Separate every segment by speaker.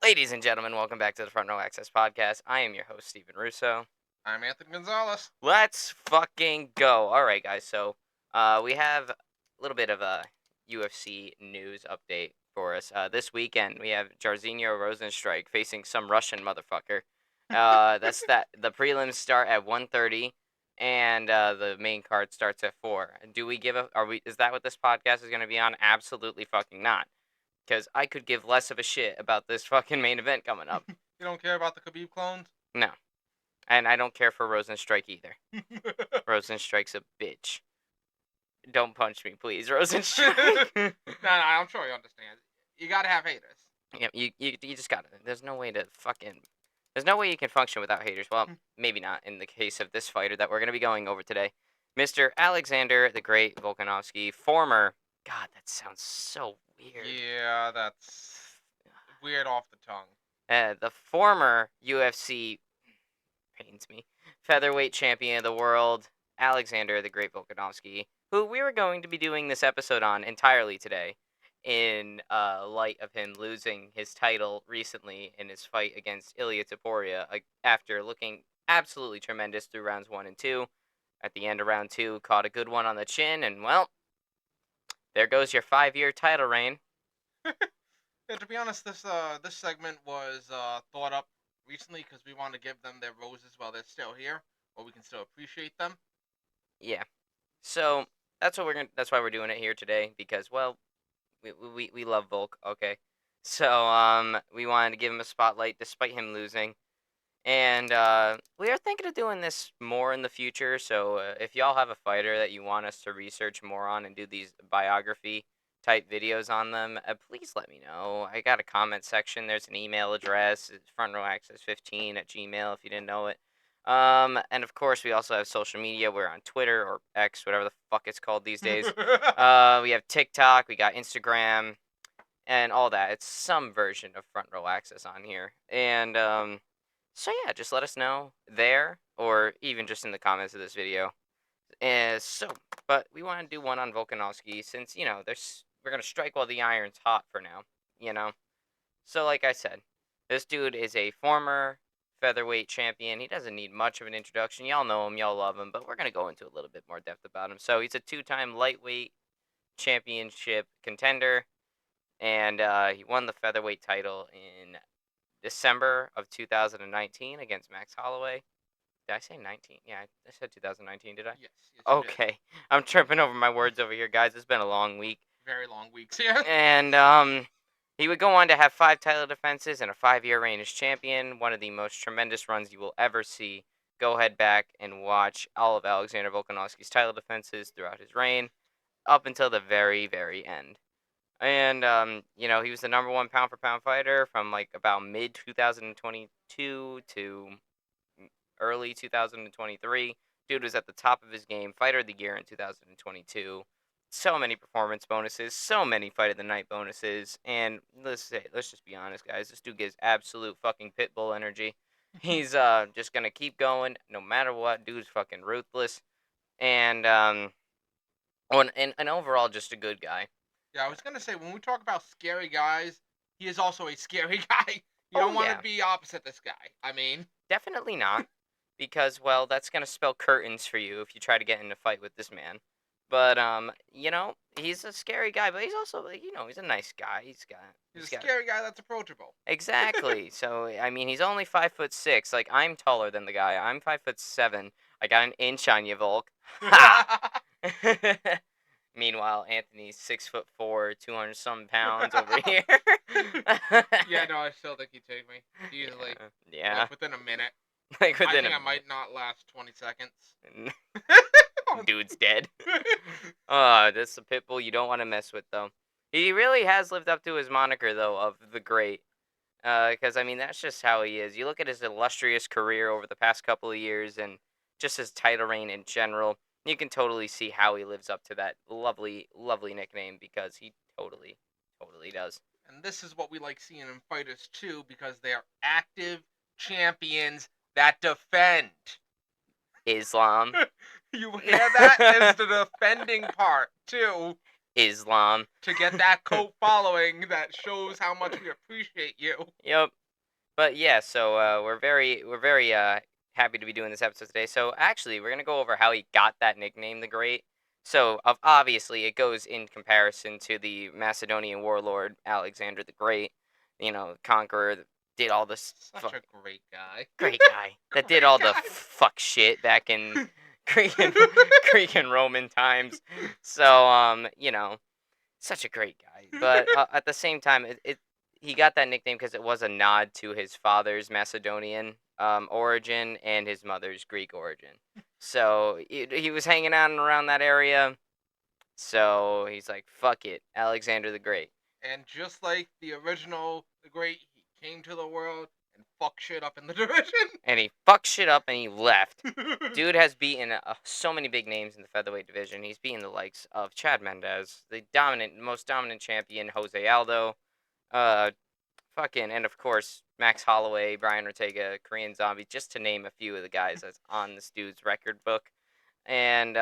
Speaker 1: Ladies and gentlemen, welcome back to the Front Row Access Podcast. I am your host, Steven Russo.
Speaker 2: I'm Anthony Gonzalez.
Speaker 1: Let's fucking go. All right, guys. So, we have a little bit of a UFC news update for us. This weekend, we have Jairzinho Rozenstruik facing some Russian motherfucker. The prelims start at 1:30, and the main card starts at 4. Do we give a? Are we? Is that what this podcast is going to be on? Absolutely fucking not. Because I could give less of a shit about this fucking main event coming up.
Speaker 2: You don't care about the Khabib clones?
Speaker 1: No. And I don't care for Rozenstruik either. Rozenstruik's a bitch. Don't punch me, please, Rozenstruik.
Speaker 2: No, I'm sure you understand. You gotta have haters.
Speaker 1: Yeah, you just gotta. There's no way to fucking. There's no way you can function without haters. Well, maybe not in the case of this fighter that we're going to be going over today. Mr. Alexander the Great Volkanovski, former. God, that sounds so weird.
Speaker 2: Yeah, that's weird off the tongue.
Speaker 1: The former UFC pains me featherweight champion of the world, Alexander the Great Volkanovski, who we were going to be doing this episode on entirely today, in light of him losing his title recently in his fight against Ilia Topuria after looking absolutely tremendous through rounds 1 and 2. At the end of round 2, caught a good one on the chin, and well, there goes your 5-year title reign.
Speaker 2: Yeah, to be honest, this segment was thought up recently because we want to give them their roses while they're still here, or we can still appreciate them.
Speaker 1: Yeah, so that's what That's why we're doing it here today, because well, we love Volk. Okay, so we wanted to give him a spotlight despite him losing, and we are thinking of doing this more in the future. So if y'all have a fighter that you want us to research more on and do these biography type videos on them, please let me know. I got a comment section. There's an email address. It's frontrowaccess15@gmail if you didn't know it. And of course we also have social media. We're on Twitter or X, whatever the fuck it's called these days. We have TikTok, we got Instagram, and all that. It's some version of Front Row Access on here. And so yeah, just let us know there, or even just in the comments of this video. But we want to do one on Volkanovski since we're gonna strike while the iron's hot for now. So like I said, this dude is a former featherweight champion. He doesn't need much of an introduction. Y'all know him, y'all love him, but we're going to go into a little bit more depth about him. So he's a 2-time lightweight championship contender, and he won the featherweight title in December of 2019 against Max Holloway. Did I say 19? Yeah, I said 2019, did I?
Speaker 2: Yes.
Speaker 1: Okay. I'm tripping over my words over here, guys. It's been a long week.
Speaker 2: Very long weeks here.
Speaker 1: And he would go on to have 5 title defenses and a 5-year reign as champion. One of the most tremendous runs you will ever see. Go ahead back and watch all of Alexander Volkanovski's title defenses throughout his reign, up until the very, very end. And he was the number 1 pound for pound fighter from like about mid 2022 to early 2023. Dude was at the top of his game, fighter of the year in 2022. So many performance bonuses, so many fight of the night bonuses, and let's just be honest, guys. This dude gives absolute fucking pitbull energy. He's just gonna keep going no matter what. Dude's fucking ruthless, and overall just a good guy.
Speaker 2: Yeah, I was gonna say, when we talk about scary guys, he is also a scary guy. You don't want to be opposite this guy. I mean,
Speaker 1: definitely not, because well, that's gonna spell curtains for you if you try to get in a fight with this man. But he's a scary guy, but he's also he's a nice guy. He's
Speaker 2: a scary guy that's approachable.
Speaker 1: Exactly. So I mean, he's only 5'6". Like, I'm taller than the guy. I'm 5'7". I got an inch on you, Volk. Ha! Meanwhile, Anthony's 6'4", 200-some pounds over here.
Speaker 2: Yeah, no, I still think he'd take me easily.
Speaker 1: Yeah.
Speaker 2: Like within a minute.
Speaker 1: I
Speaker 2: might not last 20 seconds.
Speaker 1: Dude's dead. This is a pit bull you don't want to mess with, though. He really has lived up to his moniker, though, of the Great. Because, I mean, that's just how he is. You look at his illustrious career over the past couple of years and just his title reign in general, you can totally see how he lives up to that lovely, lovely nickname, because he totally, totally does.
Speaker 2: And this is what we like seeing in fighters, too, because they are active champions that defend.
Speaker 1: Islam.
Speaker 2: You hear that? It's the defending part, too.
Speaker 1: Islam.
Speaker 2: to get that cult following that shows how much we appreciate you.
Speaker 1: Yep. But yeah, so we're very happy to be doing this episode today. So actually, we're gonna go over how he got that nickname, the Great. So obviously, it goes in comparison to the Macedonian warlord Alexander the Great. You know, conqueror that did all this
Speaker 2: Such a great guy.
Speaker 1: great guy that did
Speaker 2: Great
Speaker 1: all the
Speaker 2: guy.
Speaker 1: fuck shit back in Greek and Greek and Roman times. So you know, such a great guy. But at the same time, it he got that nickname because it was a nod to his father's Macedonian origin and his mother's Greek origin. So he was hanging out around that area. So he's like, "Fuck it, Alexander the Great."
Speaker 2: And just like the original, the Great, he came to the world and fucked shit up in the division.
Speaker 1: And he fucked shit up and he left. Dude has beaten so many big names in the featherweight division. He's beaten the likes of Chad Mendez, the most dominant champion, Jose Aldo, uh, and of course Max Holloway, Brian Ortega, Korean Zombie, just to name a few of the guys that's on this dude's record book. And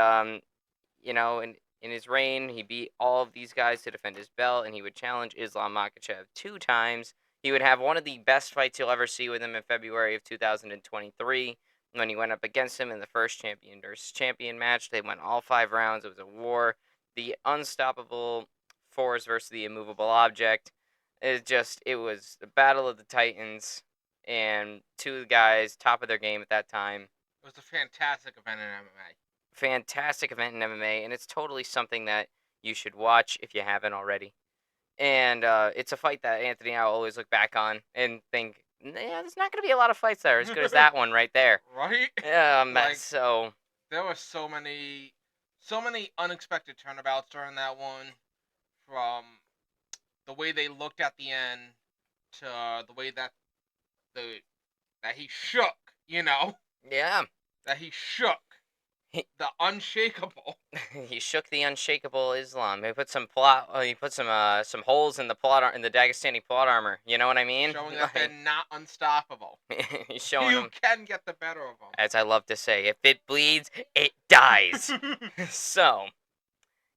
Speaker 1: you know, in his reign, he beat all of these guys to defend his belt, and he would challenge Islam Makhachev 2 times. He would have one of the best fights you'll ever see with him in February of 2023 when he went up against him in the first champion versus champion match. They went all 5 rounds. It was a war. The unstoppable force versus the immovable object. It was the battle of the Titans, and two guys top of their game at that time.
Speaker 2: It was a fantastic event in MMA.
Speaker 1: Fantastic event in MMA, and it's totally something that you should watch if you haven't already. And it's a fight that Anthony and I will always look back on and think, yeah, there's not going to be a lot of fights that are as good as that one right there.
Speaker 2: Right?
Speaker 1: Like, so
Speaker 2: there were so many unexpected turnabouts during that one, from the way they looked at the end to the way that that he shook,
Speaker 1: yeah,
Speaker 2: that he shook the unshakable,
Speaker 1: he shook the unshakable Islam. He put some plot. He put some holes in the plot in the Dagestani plot armor. You know what I mean?
Speaker 2: showing that they're not unstoppable.
Speaker 1: He's showing
Speaker 2: You
Speaker 1: them,
Speaker 2: can get the better of them.
Speaker 1: as I love to say, if it bleeds, it dies. So,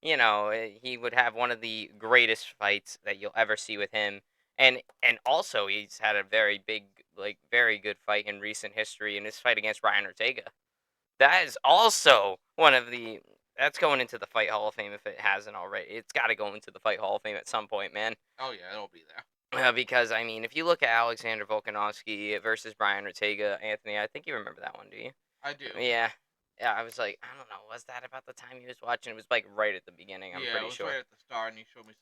Speaker 1: you know, he would have one of the greatest fights that you'll ever see with him. And also he's had a very big, like, very good fight in recent history in his fight against Ryan Ortega. That is also one of the that's going into the Fight Hall of Fame if it hasn't already. It's got to go into the Fight Hall of Fame at some point, man.
Speaker 2: Oh yeah, it'll be there.
Speaker 1: Because I mean, if you look at Alexander Volkanovski versus Brian Ortega, Anthony, I think you remember that one, do you?
Speaker 2: I do.
Speaker 1: Yeah. Yeah, I was like, I don't know, was that about the time he was watching? It was like right at the beginning, I'm
Speaker 2: Yeah, it
Speaker 1: pretty
Speaker 2: was
Speaker 1: sure.
Speaker 2: right at the start, and you showed me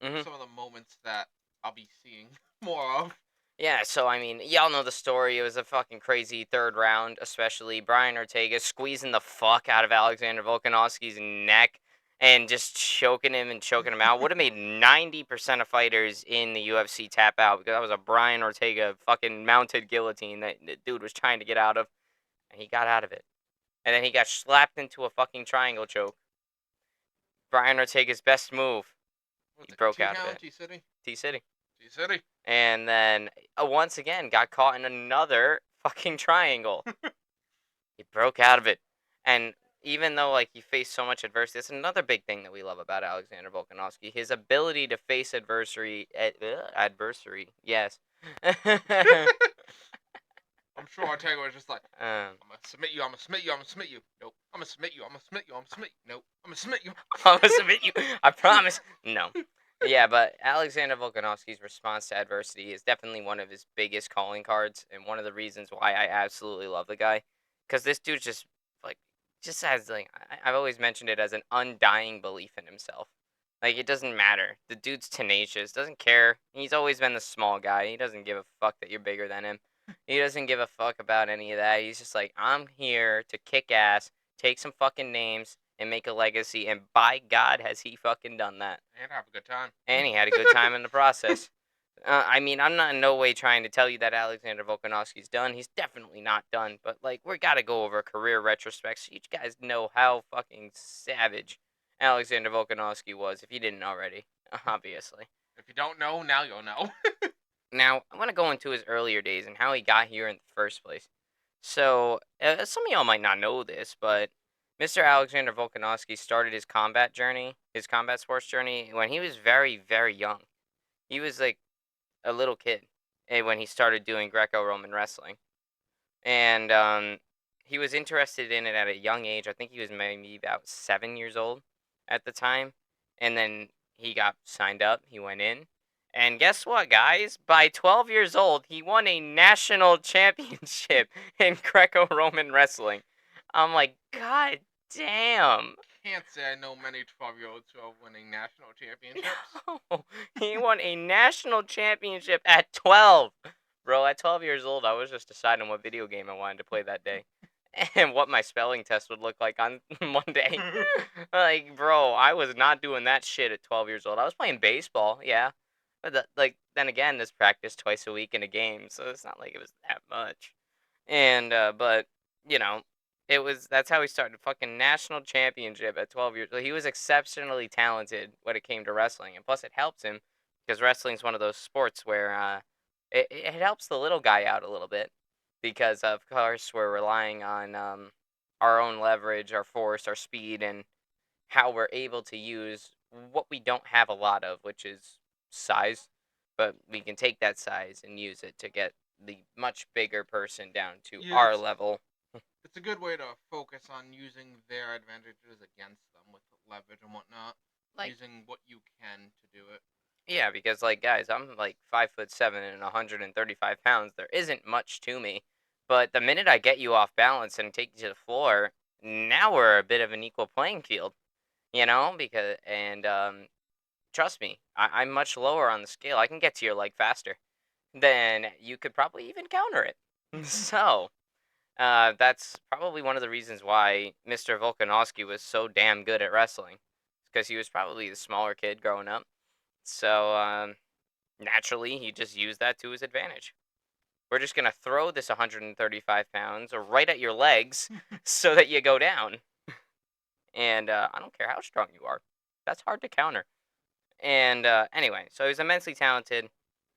Speaker 1: hmm
Speaker 2: some of the moments that I'll be seeing more of.
Speaker 1: Yeah, so I mean, y'all know the story. It was a fucking crazy 3rd round, especially Brian Ortega squeezing the fuck out of Alexander Volkanovski's neck and just choking him and choking him out. Would have made 90% of fighters in the UFC tap out because that was a Brian Ortega fucking mounted guillotine that the dude was trying to get out of, and he got out of it. And then he got slapped into a fucking triangle choke. Brian Ortega's best move.
Speaker 2: What's
Speaker 1: He
Speaker 2: it,
Speaker 1: broke out of
Speaker 2: T-Town,
Speaker 1: it.
Speaker 2: T-City?
Speaker 1: T-City.
Speaker 2: T-City.
Speaker 1: And then once again got caught in another fucking triangle. He broke out of it, and even though like he faced so much adversity, that's another big thing that we love about Alexander Volkanovski: his ability to face adversary. Yes.
Speaker 2: I'm sure Ortega was just like,
Speaker 1: um,
Speaker 2: I'm gonna submit you, I'm gonna submit you, I'm gonna submit you. Nope. I'm gonna submit you, I'm gonna submit you, I'm gonna submit you. Nope. I'm gonna submit you.
Speaker 1: I'm gonna submit you. I promise. No. Yeah, but Alexander Volkanovski's response to adversity is definitely one of his biggest calling cards, and one of the reasons why I absolutely love the guy. Because this dude like, just has, like, I've always mentioned it as an undying belief in himself. Like, it doesn't matter. The dude's tenacious, doesn't care. He's always been the small guy. He doesn't give a fuck that you're bigger than him. He doesn't give a fuck about any of that. He's just like, I'm here to kick ass, take some fucking names, and make a legacy. And by God, has he fucking done that.
Speaker 2: And have a good time.
Speaker 1: And he had a good time in the process. I mean, I'm not in no way trying to tell you that Alexander Volkanovski's done. He's definitely not done. But, like, we got to go over a career retrospect so you guys know how fucking savage Alexander Volkanovski was, if you didn't already, obviously.
Speaker 2: If you don't know, now you'll know.
Speaker 1: Now, I want to go into his earlier days and how he got here in the first place. So, some of y'all might not know this, but Mr. Alexander Volkanovski started his combat sports journey, when he was very, very young. He was like a little kid when he started doing Greco-Roman wrestling, and he was interested in it at a young age. I think he was maybe about 7 years old at the time, and then he got signed up. He went in, and guess what, guys? By 12 years old, he won a national championship in Greco-Roman wrestling. I'm like, God damn.
Speaker 2: Can't say I know many 12-year-olds who are winning national championships.
Speaker 1: No, he won a national championship at 12. Bro, at 12 years old, I was just deciding what video game I wanted to play that day and what my spelling test would look like on Monday. Like, bro, I was not doing that shit at 12 years old. I was playing baseball, yeah. But then again, this practice twice a week in a game, so it's not like it was that much. And but you know, that's how he started. Fucking national championship at 12 years. He was exceptionally talented when it came to wrestling, and plus it helps him because wrestling's one of those sports where it helps the little guy out a little bit because of course we're relying on our own leverage, our force, our speed, and how we're able to use what we don't have a lot of, which is size. But we can take that size and use it to get the much bigger person down to
Speaker 2: Yeah,
Speaker 1: our level.
Speaker 2: it's a good way to focus on using their advantages against them with leverage and whatnot.
Speaker 1: Like,
Speaker 2: Using what you can to do it.
Speaker 1: yeah, because like guys, I'm like 5'7" and 135 pounds. There isn't much to me, but the minute I get you off balance and take you to the floor, now we're a bit of an equal playing field, Because trust me, I'm much lower on the scale. I can get to your leg faster than you could probably even counter it. So that's probably one of the reasons why Mr. Volkanovski was so damn good at wrestling, because he was probably the smaller kid growing up. So naturally, he just used that to his advantage. We're just gonna throw this 135 pounds right at your legs so that you go down. And I don't care how strong you are. That's hard to counter. And anyway, so he's immensely talented,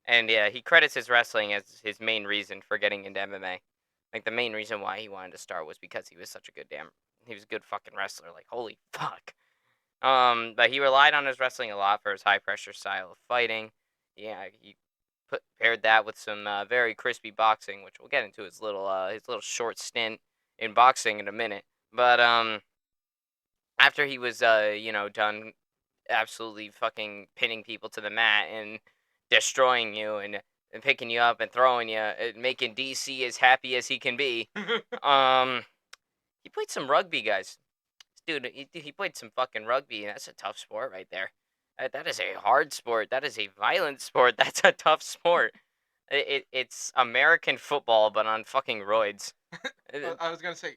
Speaker 1: and yeah, he credits his wrestling as his main reason for getting into MMA. Like the main reason why he wanted to start was because he was such a he was a good fucking wrestler. Like holy fuck. But he relied on his wrestling a lot for his high pressure style of fighting. Yeah, he paired that with some very crispy boxing, which we'll get into his little short stint in boxing in a minute. But after he was done absolutely fucking pinning people to the mat and destroying you and picking you up and throwing you, and making DC as happy as he can be. Um, he played some rugby, guys. Dude, he played some fucking rugby, and that's a tough sport right there. That is a hard sport. That is a violent sport. That's a tough sport. It's American football, but on fucking roids.
Speaker 2: I was gonna say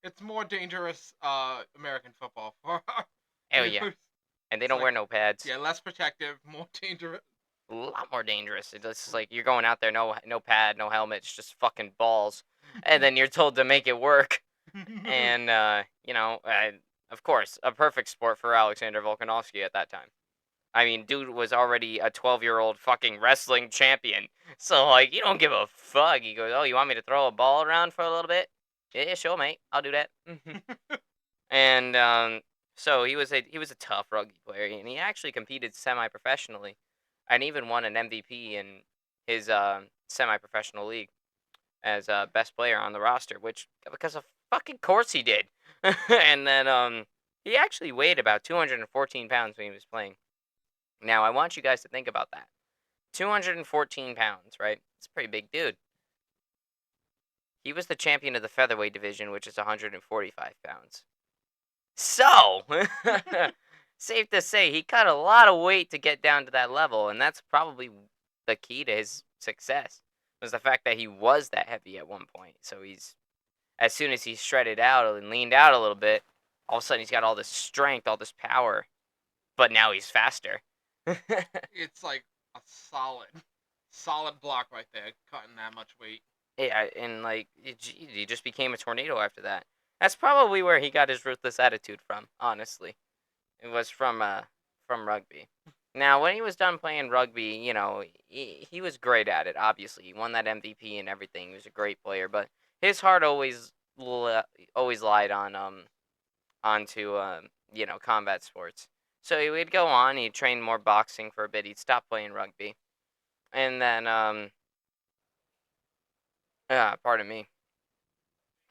Speaker 2: it's more dangerous American football for our
Speaker 1: Hell yeah.
Speaker 2: viewers.
Speaker 1: And they
Speaker 2: It's
Speaker 1: don't
Speaker 2: like
Speaker 1: wear no pads.
Speaker 2: yeah, less protective, more dangerous.
Speaker 1: A lot more dangerous. It's just like you're going out there, no pad, no helmet, it's just fucking balls, and then you're told to make it work. And of course, a perfect sport for Alexander Volkanovski at that time. I mean, dude was already a 12-year-old fucking wrestling champion, so like you don't give a fuck. He goes, "Oh, you want me to throw a ball around for a little bit? Yeah, sure, mate. I'll do that." And so he was a tough rugby player, and he actually competed semi-professionally, and even won an MVP in his semi-professional league as best player on the roster, which because of fucking course he did. And then he actually weighed about 214 pounds when he was playing. Now I want you guys to think about that. 214 pounds, right? It's a pretty big dude. He was the champion of the featherweight division, which is 145 pounds. So, safe to say, he cut a lot of weight to get down to that level, and that's probably the key to his success, was the fact that he was that heavy at one point. So as soon as he shredded out and leaned out a little bit, all of a sudden he's got all this strength, all this power, but now he's faster.
Speaker 2: It's like a solid block right there, cutting that much weight.
Speaker 1: Yeah, and like, he just became a tornado after that. That's probably where he got his ruthless attitude from, honestly. It was from rugby. Now, when he was done playing rugby, he was great at it. Obviously, he won that MVP and everything. He was a great player, but his heart always lied on onto combat sports. So he would go on. He'd train more boxing for a bit. He'd stop playing rugby, and then pardon me.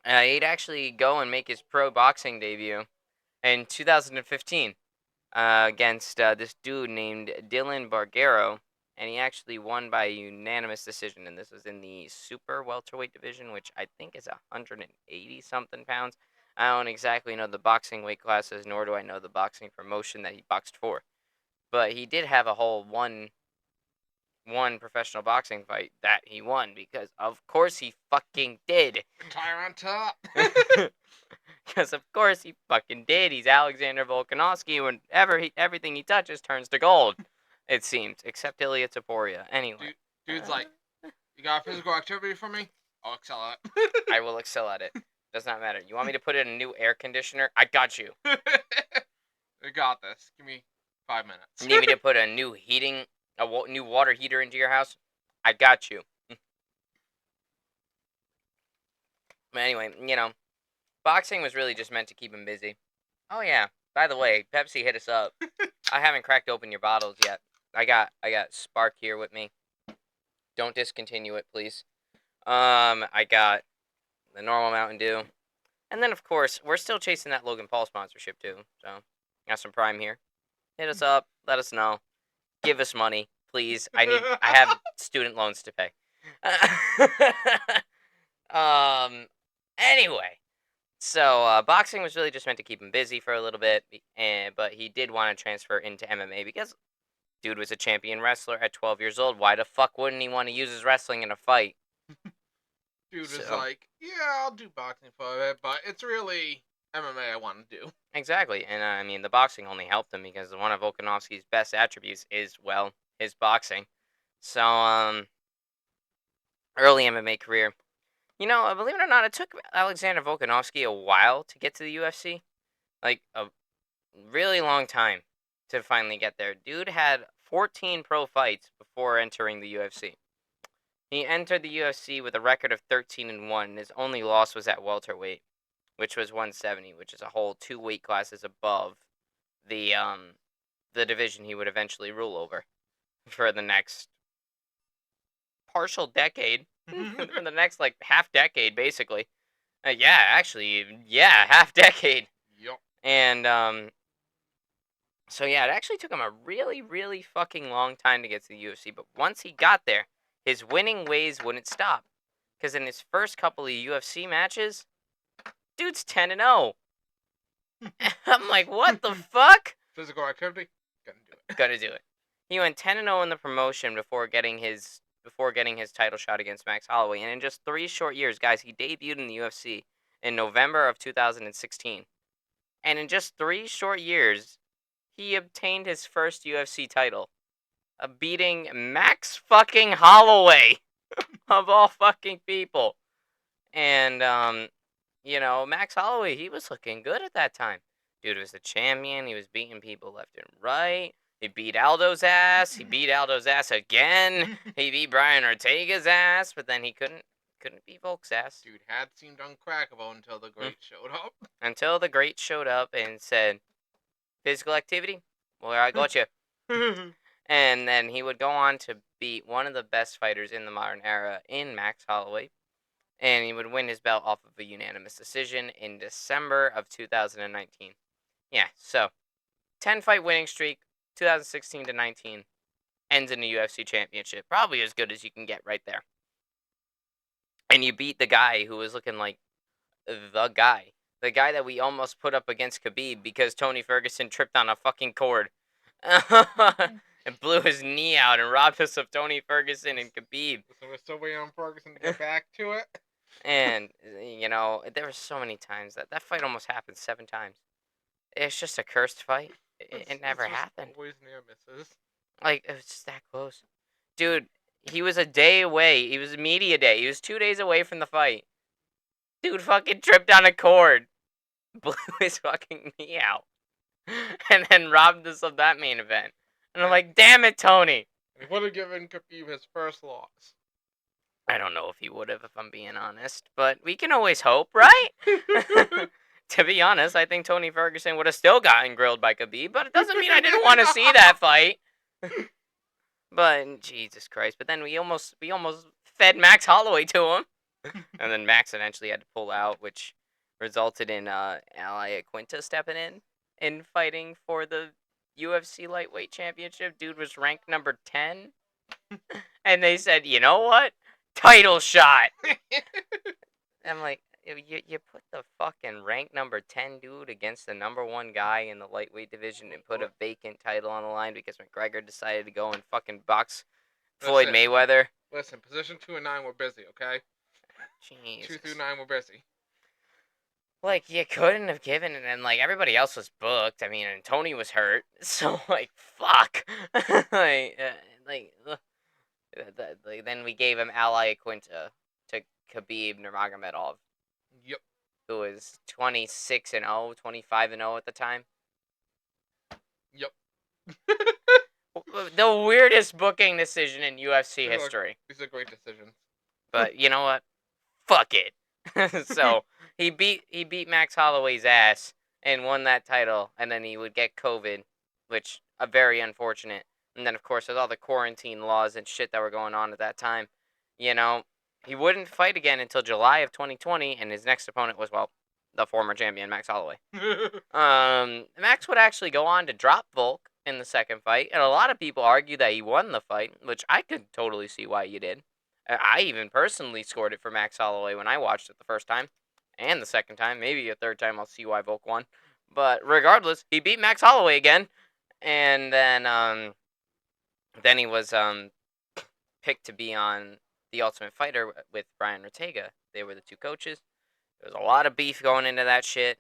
Speaker 1: He'd actually go and make his pro boxing debut in 2015 against this dude named Dylan Bargero, and he actually won by unanimous decision. And this was in the super welterweight division, which I think is 180 something pounds. I don't exactly know the boxing weight classes, nor do I know the boxing promotion that he boxed for. But he did have a whole one professional boxing fight that he won, because of course he fucking did.
Speaker 2: Retire on top.
Speaker 1: Because of course he fucking did. He's Alexander Volkanovski. Whenever everything he touches turns to gold, it seems, except Ilya Taporia. Anyway,
Speaker 2: Dude's like, you got physical activity for me? I'll excel at it.
Speaker 1: I will excel at it. Does not matter. You want me to put in a new air conditioner? I got you.
Speaker 2: I got this. Give me 5 minutes.
Speaker 1: You need me to put a new new water heater into your house? I got you. But anyway, boxing was really just meant to keep him busy. Oh yeah. By the way, Pepsi, hit us up. I haven't cracked open your bottles yet. I got Spark here with me. Don't discontinue it, please. I got the normal Mountain Dew. And then of course, we're still chasing that Logan Paul sponsorship too. So, got some Prime here. Hit us up, let us know. Give us money, please. I have student loans to pay. Anyway, so boxing was really just meant to keep him busy for a little bit, but he did want to transfer into MMA because dude was a champion wrestler at 12 years old. Why the fuck wouldn't he want to use his wrestling in a fight?
Speaker 2: Dude was like, yeah, I'll do boxing for it, but it's really MMA I want to do.
Speaker 1: Exactly, and I mean, the boxing only helped him because one of Volkanovski's best attributes is, well, his boxing. So, early MMA career. Believe it or not, it took Alexander Volkanovski a while to get to the UFC. Like, a really long time to finally get there. Dude had 14 pro fights before entering the UFC. He entered the UFC with a record of 13-1, and his only loss was at welterweight, which was 170, which is a whole 2 weight classes above the division he would eventually rule over for the next partial decade. For the next, half decade, basically. Half decade.
Speaker 2: Yup.
Speaker 1: And, so yeah, it actually took him a really, really fucking long time to get to the UFC, but once he got there, his winning ways wouldn't stop. Because in his first couple of UFC matches, dude's 10-0. I'm like, what the fuck?
Speaker 2: Physical activity? Gotta do it.
Speaker 1: Gotta do it. He went 10-0 in the promotion before getting his title shot against Max Holloway. And in just 3 short years, guys, he debuted in the UFC in November of 2016. And in just 3 short years, he obtained his first UFC title, beating Max fucking Holloway, of all fucking people. And, Max Holloway, he was looking good at that time. Dude was the champion. He was beating people left and right. He beat Aldo's ass. He beat Aldo's ass again. He beat Brian Ortega's ass, but then he couldn't beat Volk's ass.
Speaker 2: Dude had seemed uncrackable until the Great showed up.
Speaker 1: Until the Great showed up and said, physical activity? Well, I got you. And then he would go on to beat one of the best fighters in the modern era in Max Holloway. And he would win his belt off of a unanimous decision in December of 2019. Yeah, so 10-fight winning streak, 2016 to 19, ends in the UFC championship. Probably as good as you can get right there. And you beat the guy who was looking like the guy. The guy that we almost put up against Khabib because Tony Ferguson tripped on a fucking cord. And blew his knee out and robbed us of Tony Ferguson and Khabib.
Speaker 2: So we're still waiting on Ferguson to get back to it.
Speaker 1: And, there were so many times that fight almost happened 7 times. It's just a cursed fight. It never happened.
Speaker 2: Always near misses.
Speaker 1: It was just that close. Dude, he was a day away. He was media day. He was 2 days away from the fight. Dude fucking tripped on a cord. Blew his fucking knee out. And then robbed us of that main event. And I'm like, damn it, Tony.
Speaker 2: He would have given Khabib his first loss.
Speaker 1: I don't know if he would have, if I'm being honest. But we can always hope, right? To be honest, I think Tony Ferguson would have still gotten grilled by Khabib, but it doesn't mean I didn't want to see that fight. But Jesus Christ! But then we almost fed Max Holloway to him, and then Max eventually had to pull out, which resulted in Ally Quinta stepping in and fighting for the UFC lightweight championship. Dude was ranked number 10, and they said, you know what? Title shot. I'm like, you put the fucking ranked number 10 dude against the number 1 guy in the lightweight division and put a vacant title on the line because McGregor decided to go and fucking box Floyd Mayweather.
Speaker 2: Listen, position 2 and 9 were busy, okay?
Speaker 1: Jesus.
Speaker 2: 2 through 9 were busy.
Speaker 1: Like, you couldn't have given it, and, like, everybody else was booked. I mean, and Tony was hurt, so, like, fuck. like, then we gave him Ally Quinta to Khabib Nurmagomedov.
Speaker 2: Yep.
Speaker 1: Who was 26-0, 25-0 at the time.
Speaker 2: Yep.
Speaker 1: The weirdest booking decision in UFC history.
Speaker 2: These are great decisions.
Speaker 1: But you know what? Fuck it. So he beat Max Holloway's ass and won that title, and then he would get COVID, which very unfortunate. And then of course with all the quarantine laws and shit that were going on at that time, you know, he wouldn't fight again until July of 2020, and his next opponent was, well, the former champion Max Holloway. Max would actually go on to drop Volk in the second fight, and a lot of people argue that he won the fight, which I could totally see why you did. I even personally scored it for Max Holloway when I watched it the first time, and the second time. Maybe a third time I'll see why Volk won. But regardless, he beat Max Holloway again, and then he was picked to be on The Ultimate Fighter with Brian Ortega. They were the two coaches. There was a lot of beef going into that shit,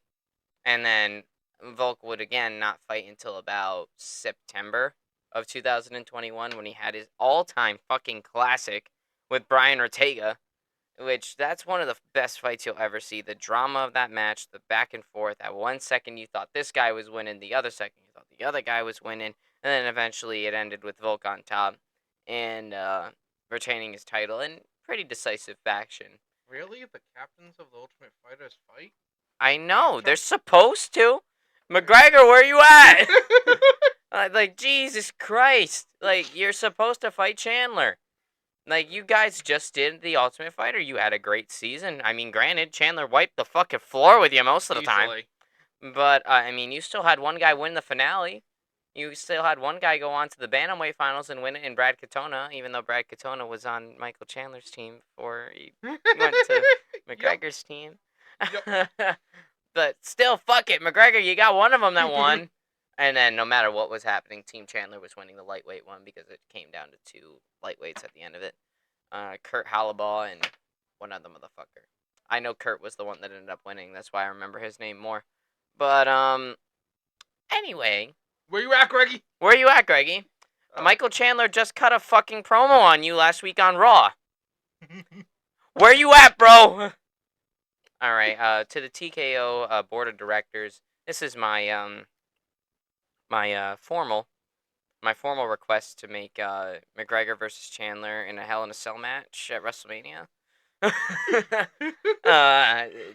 Speaker 1: and then Volk would again not fight until about September of 2021 when he had his all-time fucking classic with Brian Ortega, which that's one of the best fights you'll ever see. The drama of that match, the back and forth. At 1 second you thought this guy was winning, the other second you thought the other guy was winning, and then eventually it ended with Volk on top and retaining his title in pretty decisive fashion.
Speaker 2: Really? The captains of the Ultimate Fighters fight?
Speaker 1: I know, they're supposed to. McGregor, where you at? Like, Jesus Christ. Like, you're supposed to fight Chandler. Like, you guys just did The Ultimate Fighter. You had a great season. I mean, granted, Chandler wiped the fucking floor with you most of the time. But, I mean, you still had one guy win the finale. You still had one guy go on to the Bantamweight finals and win it in Brad Katona, even though Brad Katona was on Michael Chandler's team before he went to McGregor's team. Yep. But still, fuck it. McGregor, you got one of them that won. And then no matter what was happening, Team Chandler was winning the lightweight one because it came down to two lightweights at the end of it. Kurt Halabaugh and one other motherfucker. I know Kurt was the one that ended up winning. That's why I remember his name more. But, anyway.
Speaker 2: Where you at, Greggy?
Speaker 1: Where you at, Greggy? Michael Chandler just cut a fucking promo on you last week on Raw. Where you at, bro? All right, to the TKO board of directors, this is my my formal request to make McGregor versus Chandler in a Hell in a Cell match at WrestleMania.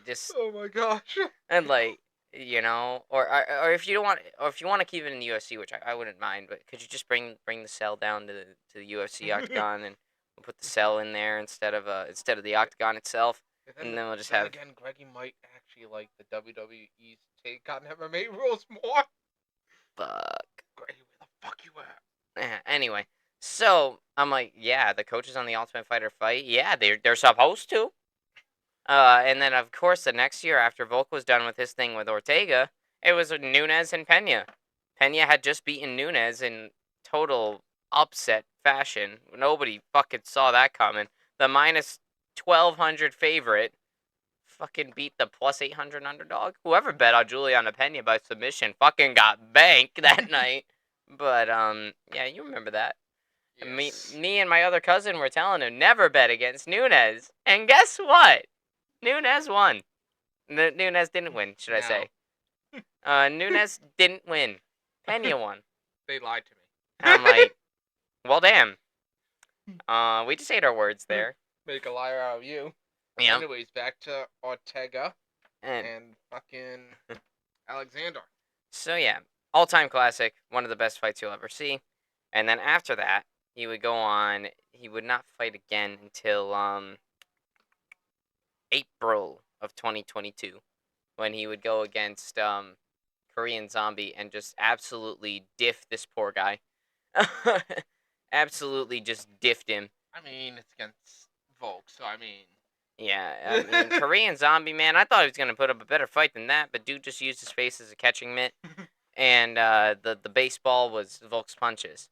Speaker 1: Just
Speaker 2: oh my gosh.
Speaker 1: And like, you know, or if you don't want, or if you want to keep it in the UFC, which I wouldn't mind, but could you just bring the cell down to the UFC octagon and we'll put the cell in there instead of the octagon itself, and then we'll just have.
Speaker 2: Again, Greggy might actually like the WWE's take on MMA rules more.
Speaker 1: Fuck.
Speaker 2: Greggy, where the fuck you at?
Speaker 1: Anyway, so I'm like, yeah, the coaches on the Ultimate Fighter fight, yeah, they're supposed to. And then, of course, the next year after Volk was done with his thing with Ortega, it was Nunes and Pena. Pena had just beaten Nunes in total upset fashion. Nobody fucking saw that coming. The minus 1,200 favorite fucking beat the plus 800 underdog. Whoever bet on Juliana Pena by submission fucking got banked that night. But, yeah, you remember that.
Speaker 2: Yes.
Speaker 1: Me and my other cousin were telling him never bet against Nunes. And guess what? Nunes won. Nunes didn't win, should I say. Nunes didn't win. Pena won.
Speaker 2: They lied to me.
Speaker 1: I'm like, well, damn. We just ate our words there.
Speaker 2: Make a liar out of you.
Speaker 1: Yeah.
Speaker 2: Anyways, back to Ortega. and fucking Alexander.
Speaker 1: So yeah, all-time classic, one of the best fights you'll ever see. And then after that, he would go on. He would not fight again until April of 2022, when he would go against Korean Zombie and just absolutely diff this poor guy. Absolutely just diffed him.
Speaker 2: I mean, it's against Volk, so I mean.
Speaker 1: Yeah, I mean, Korean Zombie, man, I thought he was going to put up a better fight than that, but dude just used his face as a catching mitt, and the baseball was Volk's punches.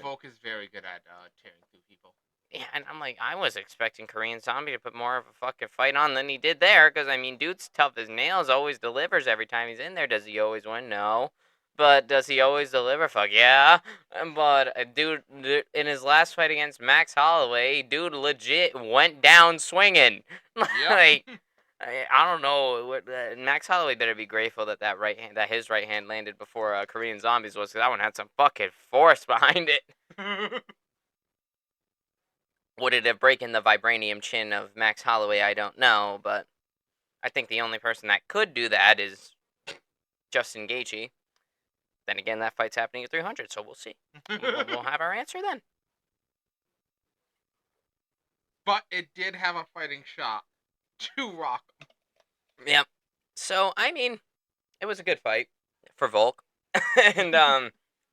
Speaker 2: Volk is very good at tearing through people.
Speaker 1: Yeah, and I'm like, I was expecting Korean Zombie to put more of a fucking fight on than he did there, because, I mean, dude's tough as nails, always delivers every time he's in there. Does he always win? No. But does he always deliver? Fuck yeah. But, dude, in his last fight against Max Holloway, dude legit went down swinging. Like, I don't know. Max Holloway better be grateful that that his right hand landed before Korean Zombies was, because that one had some fucking force behind it. Would it have broken the vibranium chin of Max Holloway? I don't know, but I think the only person that could do that is Justin Gaethje. Then again, that fight's happening at 300, so we'll see. We'll have our answer then.
Speaker 2: But it did have a fighting shot to rock him.
Speaker 1: Yep. So, I mean, it was a good fight for Volk. And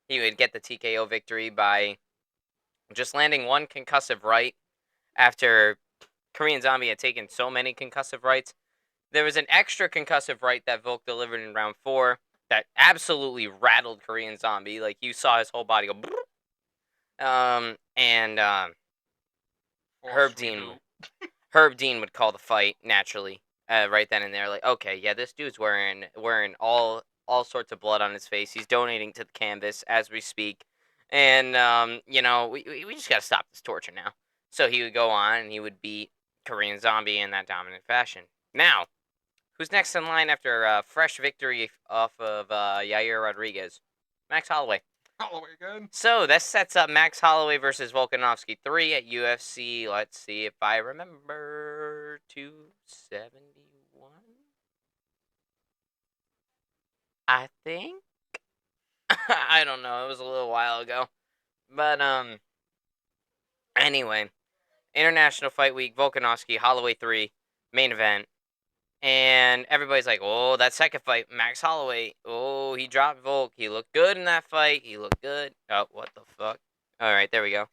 Speaker 1: he would get the TKO victory by just landing one concussive right after Korean Zombie had taken so many concussive rights. There was an extra concussive right that Volk delivered in round 4 that absolutely rattled Korean Zombie. Like, you saw his whole body go. And Herb Dean would call the fight naturally, right then and there. Like, okay, yeah, this dude's wearing all sorts of blood on his face. He's donating to the canvas as we speak, and we just gotta stop this torture now. So he would go on and he would beat Korean Zombie in that dominant fashion. Now, who's next in line after a fresh victory off of Yair Rodriguez? Max Holloway.
Speaker 2: Holloway again.
Speaker 1: So this sets up Max Holloway versus Volkanovski 3 at UFC. Let's see if I remember 271. I think. I don't know. It was a little while ago. But anyway, International Fight Week, Volkanovski, Holloway 3, main event. And everybody's like, oh, that second fight, Max Holloway. Oh, he dropped Volk. He looked good in that fight. He looked good. Oh, what the fuck? All right, there we go.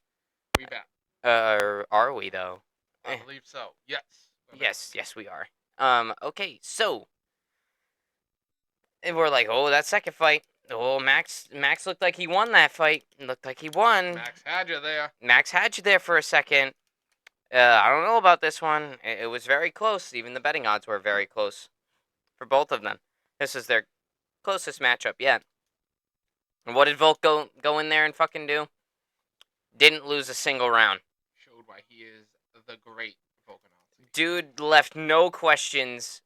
Speaker 2: We back.
Speaker 1: Are we, though?
Speaker 2: I believe so. Yes.
Speaker 1: Yes, we are. Okay, so we're like, oh, that second fight. Oh, Max looked like he won that fight. Looked like he won.
Speaker 2: Max had you there.
Speaker 1: Max had you there for a second. I don't know about this one. It was very close. Even the betting odds were very close for both of them. This is their closest matchup yet. And what did Volk go in there and fucking do? Didn't lose a single round.
Speaker 2: Showed why he is the great Volkanovski.
Speaker 1: Dude left no questions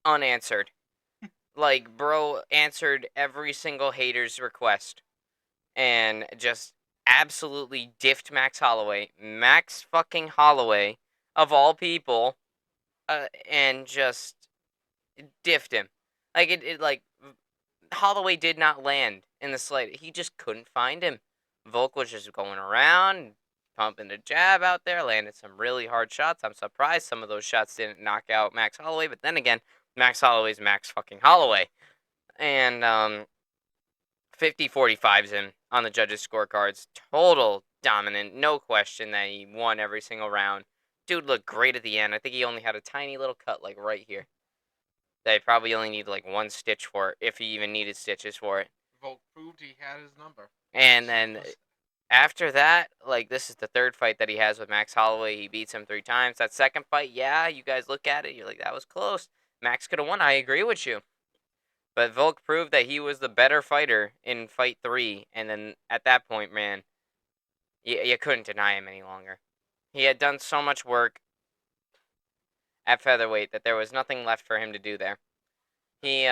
Speaker 1: unanswered. Like, bro answered every single hater's request. And just absolutely diffed Max Holloway. Max fucking Holloway, of all people, and just diffed him. Like, Holloway did not land in the slate. He just couldn't find him. Volk was just going around, pumping the jab out there, landed some really hard shots. I'm surprised some of those shots didn't knock out Max Holloway, but then again, Max Holloway's Max fucking Holloway. And 50-45's him on the judges' scorecards. Total dominant. No question that he won every single round. Dude looked great at the end. I think he only had a tiny little cut, like, right here. That he probably only needed, like, one stitch for it, if he even needed stitches for it.
Speaker 2: Volk proved he had his number.
Speaker 1: And then after that, like, this is the third fight that he has with Max Holloway. He beats him 3 times. That second fight, yeah, you guys look at it, you're like, that was close. Max could have won. I agree with you. But Volk proved that he was the better fighter in fight 3. And then at that point, man, you couldn't deny him any longer. He had done so much work at featherweight that there was nothing left for him to do there. He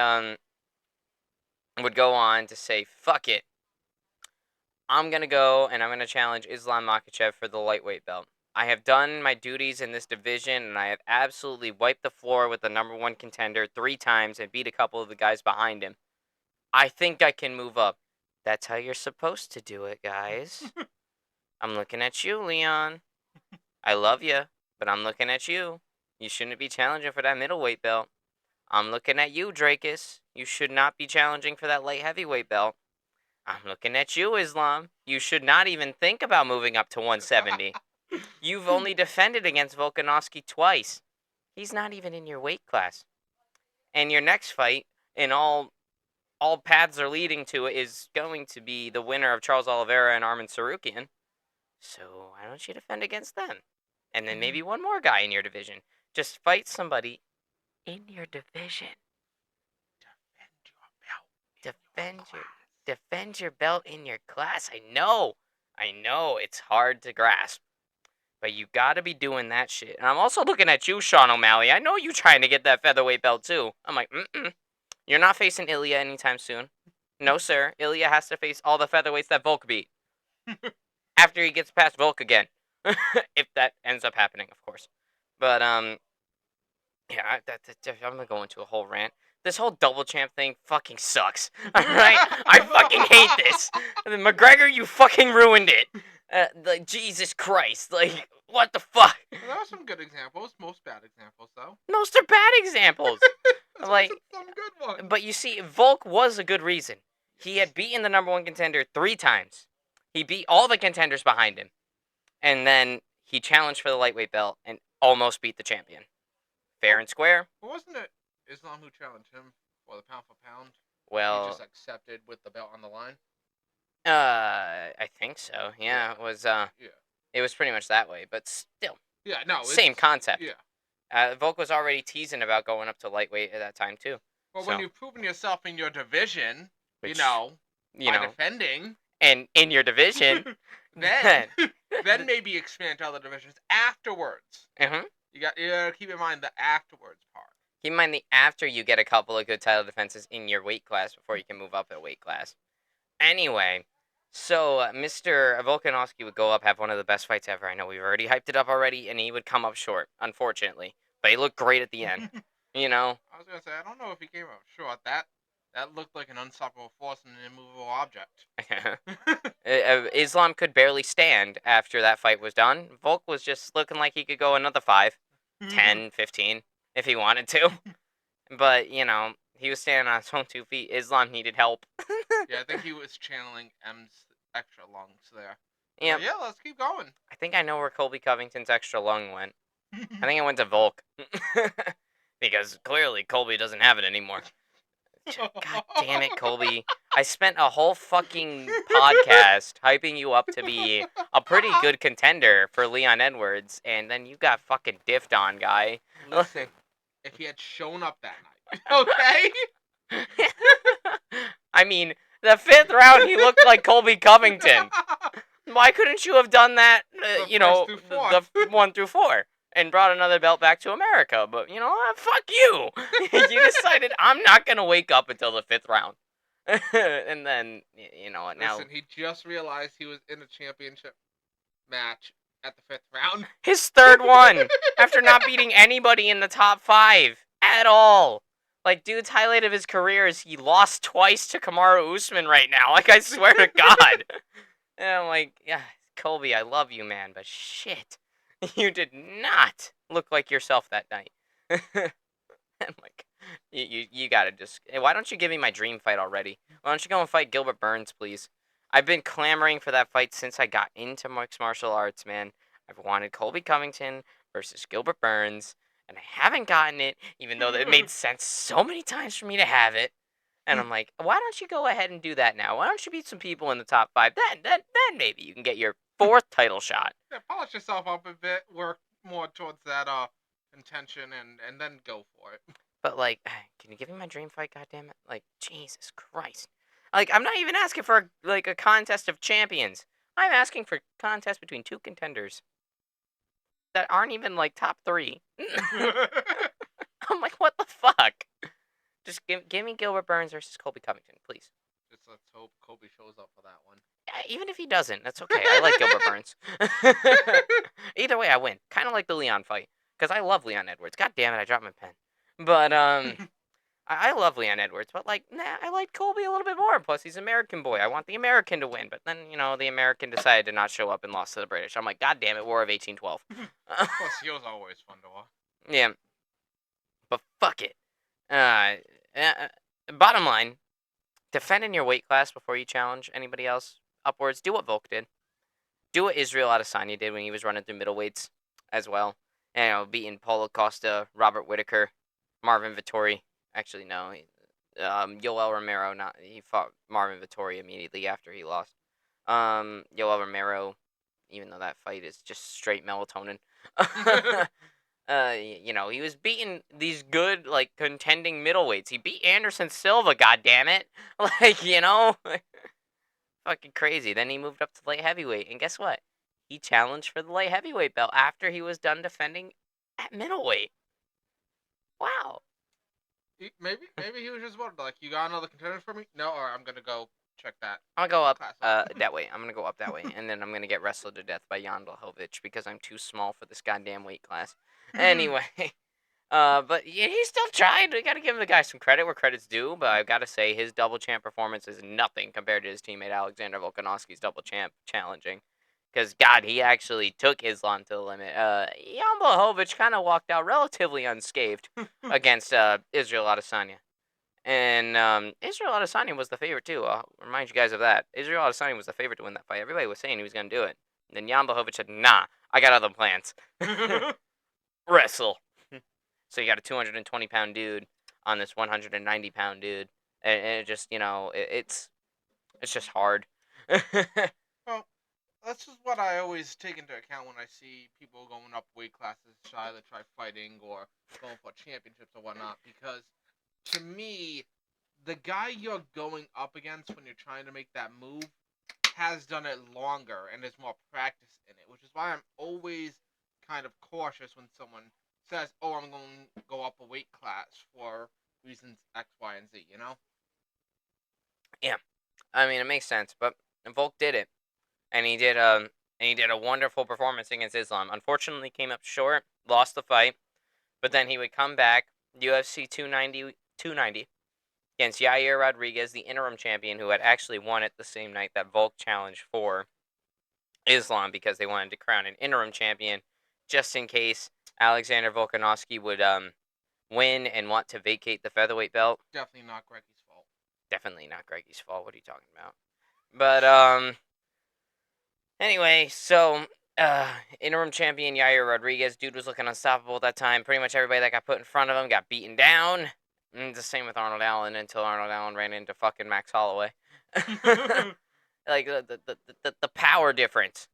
Speaker 1: would go on to say, fuck it. I'm going to go and I'm going to challenge Islam Makhachev for the lightweight belt. I have done my duties in this division, and I have absolutely wiped the floor with the number one contender 3 times and beat a couple of the guys behind him. I think I can move up. That's how you're supposed to do it, guys. I'm looking at you, Leon. I love you, but I'm looking at you. You shouldn't be challenging for that middleweight belt. I'm looking at you, Drakus. You should not be challenging for that light heavyweight belt. I'm looking at you, Islam. You should not even think about moving up to 170. You've only defended against Volkanovski twice. He's not even in your weight class. And your next fight, in all paths are leading to it, is going to be the winner of Charles Oliveira and Arman Sarukian. So why don't you defend against them? And then maybe one more guy in your division. Just fight somebody in your division. Defend your defend your belt in your class. I know it's hard to grasp, but you gotta be doing that shit. And I'm also looking at you, Sean O'Malley. I know you trying to get that featherweight belt too. I'm like, you're not facing Ilya anytime soon. No, sir. Ilya has to face all the featherweights that Volk beat after he gets past Volk again, if that ends up happening, of course. But yeah, I'm gonna go into a whole rant. This whole double champ thing fucking sucks. All right, I fucking hate this. McGregor, you fucking ruined it. Like Jesus Christ, like what the fuck?
Speaker 2: There are some good examples. Most bad examples, though.
Speaker 1: Most are bad examples. Like,
Speaker 2: some good ones.
Speaker 1: but you see, Volk was a good reason. He had beaten the number one contender 3 times. He beat all the contenders behind him, and then he challenged for the lightweight belt and almost beat the champion. Fair and square.
Speaker 2: Well, wasn't it Islam who challenged him for the pound for pound?
Speaker 1: Well,
Speaker 2: He just accepted with the belt on the line.
Speaker 1: I think so. Yeah, it was.
Speaker 2: Yeah.
Speaker 1: It was pretty much that way, but still.
Speaker 2: Yeah, no.
Speaker 1: Same concept.
Speaker 2: Yeah.
Speaker 1: Volk was already teasing about going up to lightweight at that time too.
Speaker 2: Well,
Speaker 1: So,
Speaker 2: when you've proven yourself in your division,
Speaker 1: which,
Speaker 2: by
Speaker 1: you know,
Speaker 2: defending,
Speaker 1: and in your division,
Speaker 2: then maybe expand to other divisions afterwards.
Speaker 1: uh-huh.
Speaker 2: You gotta keep in mind the afterwards part.
Speaker 1: Keep in mind the after you get a couple of good title defenses in your weight class before you can move up a weight class. Anyway, so Mr. Volkanovski would go up, have one of the best fights ever. I know we've already hyped it up already, and he would come up short, unfortunately. But he looked great at the end. You know?
Speaker 2: I was gonna say, I don't know if he came up short. That looked like an unstoppable force and an immovable object.
Speaker 1: Islam could barely stand after that fight was done. Volk was just looking like he could go another 5, 10, 15 if he wanted to. But, he was standing on his own 2 feet. Islam needed help.
Speaker 2: Yeah, I think he was channeling M's extra lungs there.
Speaker 1: Yeah.
Speaker 2: Yeah, let's keep going.
Speaker 1: I think I know where Colby Covington's extra lung went. I think it went to Volk. Because clearly Colby doesn't have it anymore. God damn it, Colby. I spent a whole fucking podcast hyping you up to be a pretty good contender for Leon Edwards, and then you got fucking diffed on, guy.
Speaker 2: Listen, if he had shown up that night, okay?
Speaker 1: I mean, the 5th round, he looked like Colby Covington. Why couldn't you have done that, the 1 through 4? And brought another belt back to America, but fuck you. You decided I'm not gonna wake up until the 5th round, and then you know what? Now
Speaker 2: Listen, he just realized he was in a championship match at the 5th round.
Speaker 1: His 3rd one after not beating anybody in the top 5 at all. Like, dude's highlight of his career is he lost twice to Kamaru Usman right now. Like, I swear to God. And I'm like, yeah, Colby, I love you, man, but shit. You did not look like yourself that night. I'm like, you gotta just. Why don't you give me my dream fight already? Why don't you go and fight Gilbert Burns, please? I've been clamoring for that fight since I got into mixed martial arts, man. I've wanted Colby Covington versus Gilbert Burns, and I haven't gotten it, even though it made sense so many times for me to have it. And I'm like, why don't you go ahead and do that now? Why don't you beat some people in the top 5? Then maybe you can get your 4th title shot.
Speaker 2: Yeah, polish yourself up a bit, work more towards that intention, and then go for it.
Speaker 1: But like, can you give me my dream fight? Goddammit! Like, Jesus Christ! Like, I'm not even asking for a contest of champions. I'm asking for a contest between 2 contenders that aren't even like top 3. I'm like, what the fuck? Just give me Gilbert Burns versus Colby Covington, please.
Speaker 2: Just let's hope Kobe shows up for that one.
Speaker 1: Even if he doesn't, that's okay. I like Gilbert Burns. Either way, I win. Kind of like the Leon fight, because I love Leon Edwards. God damn it, I dropped my pen. But I love Leon Edwards, but like, nah, I like Colby a little bit more. Plus, he's an American boy. I want the American to win. But then, the American decided to not show up and lost to the British. I'm like, God damn it, War of 1812.
Speaker 2: Plus, he was always fun to watch.
Speaker 1: Yeah, but fuck it. Bottom line, defending your weight class before you challenge anybody else upwards. Do what Volk did. Do what Israel Adesanya did when he was running through middleweights as well. And, beating Paulo Costa, Robert Whitaker, Marvin Vittori. Actually, no. Yoel Romero, he fought Marvin Vittori immediately after he lost. Yoel Romero, even though that fight is just straight melatonin. He was beating these good, like, contending middleweights. He beat Anderson Silva, goddammit. Like, fucking crazy. Then he moved up to light heavyweight, and guess what? He challenged for the light heavyweight belt after he was done defending at middleweight. Wow.
Speaker 2: Maybe he was just like, you got another contender for me? No, or I'm gonna go check that.
Speaker 1: I'm gonna go up
Speaker 2: class
Speaker 1: that way. I'm gonna go up that way, and then I'm gonna get wrestled to death by Jan Blachowicz because I'm too small for this goddamn weight class. Anyway, but yeah, he still tried. We gotta give the guy some credit where credit's due. But I've gotta say his double champ performance is nothing compared to his teammate Alexander Volkanovski's double champ challenging. Because God, he actually took Islam to the limit. Jan Blachowicz kind of walked out relatively unscathed against Israel Adesanya. And Israel Adesanya was the favorite too. I'll remind you guys of that. Israel Adesanya was the favorite to win that fight. Everybody was saying he was going to do it. And then Jan Blachowicz said, "Nah, I got other plans. Wrestle." So you got a 220-pound dude on this 190-pound dude, and it just it's just hard.
Speaker 2: Well, that's just what I always take into account when I see people going up weight classes to either try fighting or going for championships or whatnot. Because to me, the guy you're going up against when you're trying to make that move has done it longer and there's more practice in it, which is why I'm always kind of cautious when someone says, "Oh, I'm going to go up a weight class for reasons X, Y, and Z."
Speaker 1: Yeah, I mean it makes sense, but Volk did it, and he did a wonderful performance against Islam. Unfortunately, came up short, lost the fight, but then he would come back UFC 290 against Yair Rodriguez, the interim champion, who had actually won it the same night that Volk challenged for Islam because they wanted to crown an interim champion just in case Alexander Volkanovski would win and want to vacate the featherweight belt.
Speaker 2: Definitely not Greggy's fault.
Speaker 1: Definitely not Greggy's fault. What are you talking about? But anyway, so interim champion Yair Rodriguez, dude was looking unstoppable at that time. Pretty much everybody that got put in front of him got beaten down. And the same with Arnold Allen until Arnold Allen ran into fucking Max Holloway. Like the power difference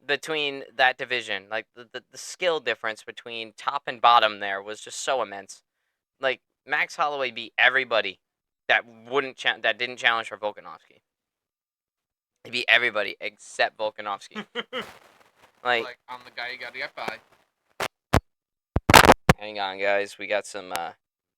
Speaker 1: between that division, like the skill difference between top and bottom there was just so immense. Like Max Holloway beat everybody that that didn't challenge for Volkanovski. He beat everybody except Volkanovski.
Speaker 2: Like, I'm the guy you gotta get by.
Speaker 1: Hang on, guys. We got some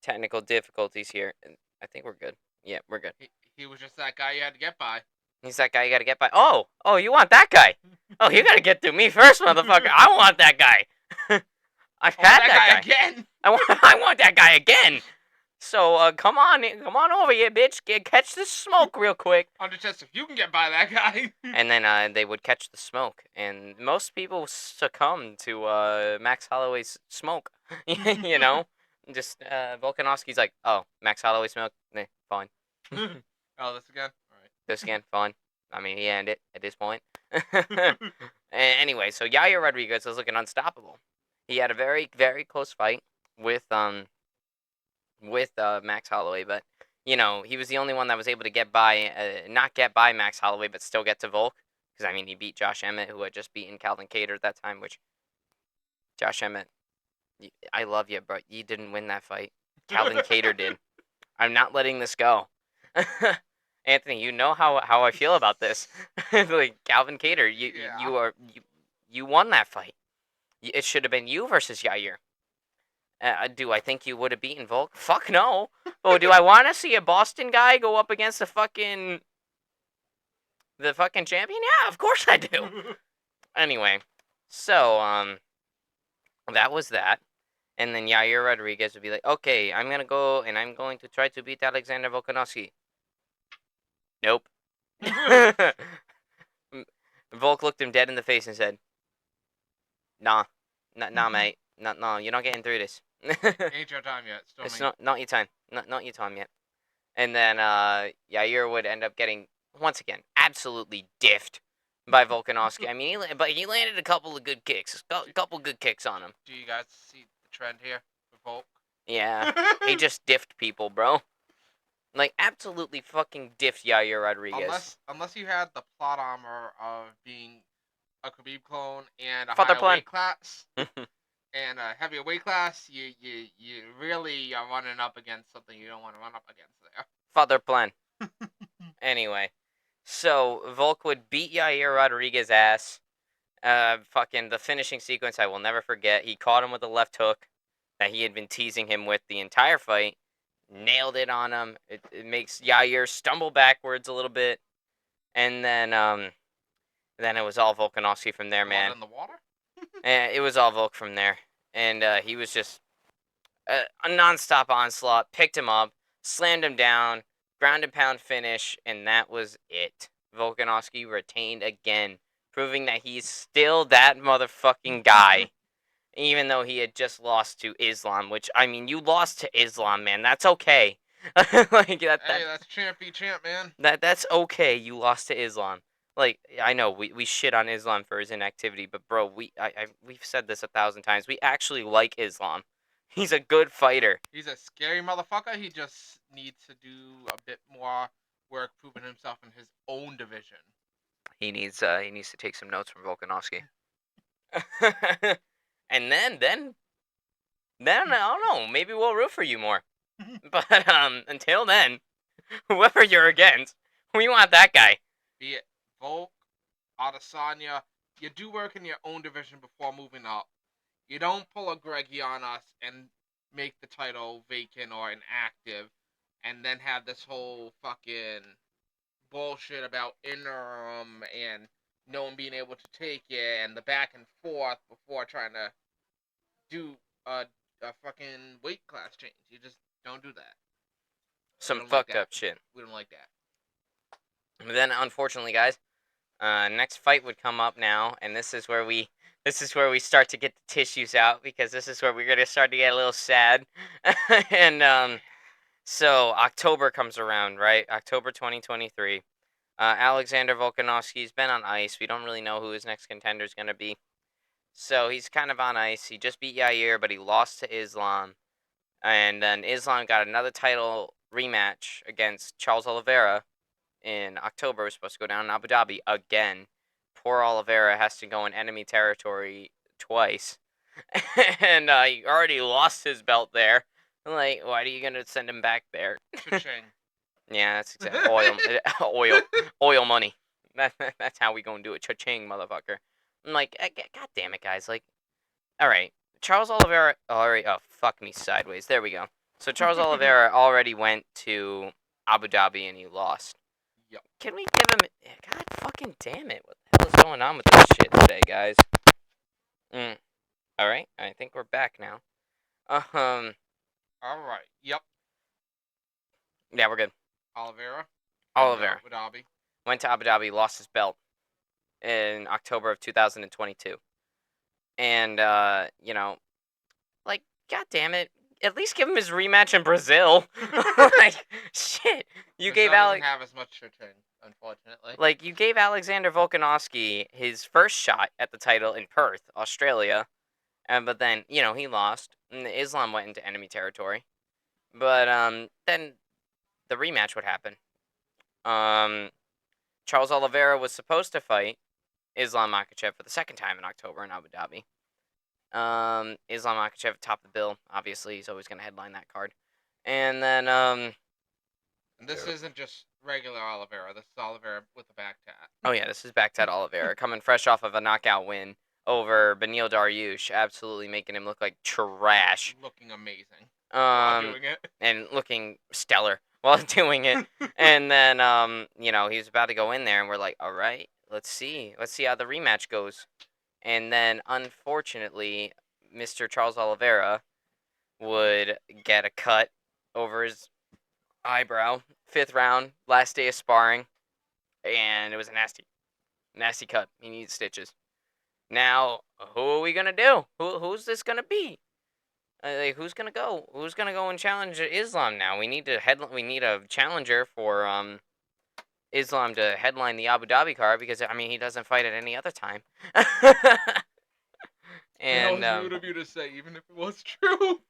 Speaker 1: technical difficulties here, and I think we're good. Yeah, we're good.
Speaker 2: He was just that guy you had to get by.
Speaker 1: He's that guy you gotta get by. Oh, you want that guy? Oh, you gotta get through me first, motherfucker. I want that guy. I've had that guy
Speaker 2: again.
Speaker 1: I want that guy again. So come on over here, bitch. Catch the smoke real quick.
Speaker 2: Just if you can get by that guy.
Speaker 1: And then they would catch the smoke, and most people succumb to Max Holloway's smoke. Just Volkanovski's like, oh, Max Holloway smoke, fine.
Speaker 2: Oh, this again? All right.
Speaker 1: This again, fine. I mean, he ended it at this point. Anyway, so Yair Rodriguez was looking unstoppable. He had a very, very close fight with Max Holloway, but he was the only one that was able to not get by Max Holloway, but still get to Volk. Because I mean, he beat Josh Emmett, who had just beaten Calvin Kattar at that time. Which Josh Emmett, I love you, but you didn't win that fight. Calvin Kattar did. I'm not letting this go. Anthony, you know how I feel about this. Like Calvin Kattar, you won that fight. It should have been you versus Yair. Do I think you would have beaten Volk? Fuck no. Oh, do I want to see a Boston guy go up against the fucking champion? Yeah, of course I do. Anyway, so that was that. And then Yair Rodriguez would be like, okay, I'm gonna go and I'm going to try to beat Alexander Volkanovski. Nope. Volk looked him dead in the face and said, nah, nah, mate. No, you're not getting through this.
Speaker 2: Ain't your time yet. Still
Speaker 1: It's
Speaker 2: me.
Speaker 1: not your time. Not your time yet. And then Yair would end up getting once again absolutely diffed by Volkanovski. I mean, but he landed a couple of good kicks, a couple good kicks on him.
Speaker 2: Do you guys see the trend here with Volk?
Speaker 1: Yeah, he just diffed people, bro. Like absolutely fucking diffed Yair Rodriguez.
Speaker 2: Unless you had the plot armor of being a Khabib clone and a
Speaker 1: Father
Speaker 2: higher
Speaker 1: plan.
Speaker 2: weight class and a heavier weight class, you really are running up against something you don't want to run up against there.
Speaker 1: Father plan. Anyway, so Volk would beat Yair Rodriguez ass. Fucking the finishing sequence I will never forget. He caught him with a left hook that he had been teasing him with the entire fight. Nailed it on him. It makes Yair stumble backwards a little bit, and then it was all Volkanovski from there,
Speaker 2: Blood
Speaker 1: man.
Speaker 2: in the water?
Speaker 1: And it was all Volk from there, and he was just a nonstop onslaught. Picked him up, slammed him down, ground and pound finish, and that was it. Volkanovski retained again, proving that he's still that motherfucking guy. Even though he had just lost to Islam, which I mean, you lost to Islam, man. That's okay. Like
Speaker 2: Hey, that's champ v champ, man.
Speaker 1: that's okay. You lost to Islam. Like I know we shit on Islam for his inactivity, but bro, we've said this 1,000 times. We actually like Islam. He's a good fighter.
Speaker 2: He's a scary motherfucker. He just needs to do a bit more work proving himself in his own division.
Speaker 1: He needs to take some notes from Volkanovski. And then I don't know. Maybe we'll root for you more. But until then, whoever you're against, we want that guy.
Speaker 2: Be it Volk, Adesanya, you do work in your own division before moving up. You don't pull a Greggy on us and make the title vacant or inactive and then have this whole fucking bullshit about interim and no one being able to take it and the back and forth before trying to do a fucking weight class change. You just don't do that.
Speaker 1: Some
Speaker 2: don't like
Speaker 1: fucked
Speaker 2: that.
Speaker 1: up shit.
Speaker 2: We don't like that.
Speaker 1: But then, unfortunately, guys, next fight would come up now, and this is where we start to get the tissues out because this is where we're gonna start to get a little sad. And so October comes around, right? October 2023. Alexander Volkanovski's been on ice. We don't really know who his next contender is gonna be. So he's kind of on ice. He just beat Yair, but he lost to Islam. And then Islam got another title rematch against Charles Oliveira in October. It was supposed to go down in Abu Dhabi again. Poor Oliveira has to go in enemy territory twice. And he already lost his belt there. Like, why are you going to send him back there?
Speaker 2: Cha-ching.
Speaker 1: Yeah, that's exactly oil money. That's how we gonna do it. Cha-ching, motherfucker. I'm like, god damn it, guys. Like, all right, Charles Oliveira. Already, oh fuck me sideways. There we go. So Charles Oliveira already went to Abu Dhabi and he lost.
Speaker 2: Yep.
Speaker 1: Can we give him? God fucking damn it! What the hell is going on with this shit today, guys? All right, I think we're back now.
Speaker 2: All right. Yep.
Speaker 1: Yeah, we're good.
Speaker 2: Oliveira.
Speaker 1: Oliveira
Speaker 2: Abu Dhabi.
Speaker 1: went to Abu Dhabi, lost his belt in October of 2022. And, like, god damn it. At least give him his rematch in Brazil. Like, shit. You
Speaker 2: Brazil
Speaker 1: gave
Speaker 2: doesn't have as much cha-ching, unfortunately.
Speaker 1: Like, you gave Alexander Volkanovski his first shot at the title in Perth, Australia. But then, he lost. And Islam went into enemy territory. But, then the rematch would happen. Charles Oliveira was supposed to fight Islam Makhachev for the second time in October in Abu Dhabi. Islam Makhachev top the bill. Obviously, he's always going to headline that card. And then,
Speaker 2: and this isn't just regular Oliveira. This is Oliveira with a back tat.
Speaker 1: Oh yeah, this is back tat Oliveira coming fresh off of a knockout win over Benil Dariush, absolutely making him look like trash.
Speaker 2: Looking amazing while
Speaker 1: Um,
Speaker 2: doing it.
Speaker 1: and looking stellar while doing it. And then, he was about to go in there, and we're like, all right, let's see how the rematch goes. And then, unfortunately, Mr. Charles Oliveira would get a cut over his eyebrow. 5th round, last day of sparring, and it was a nasty cut. He needs stitches. Now, who are we gonna do? Who's this gonna be? Like, who's gonna go? Who's gonna go and challenge Islam now? We need a challenger for Islam to headline the Abu Dhabi card because he doesn't fight at any other time.
Speaker 2: That
Speaker 1: And
Speaker 2: was rude of you to say, even if it was true.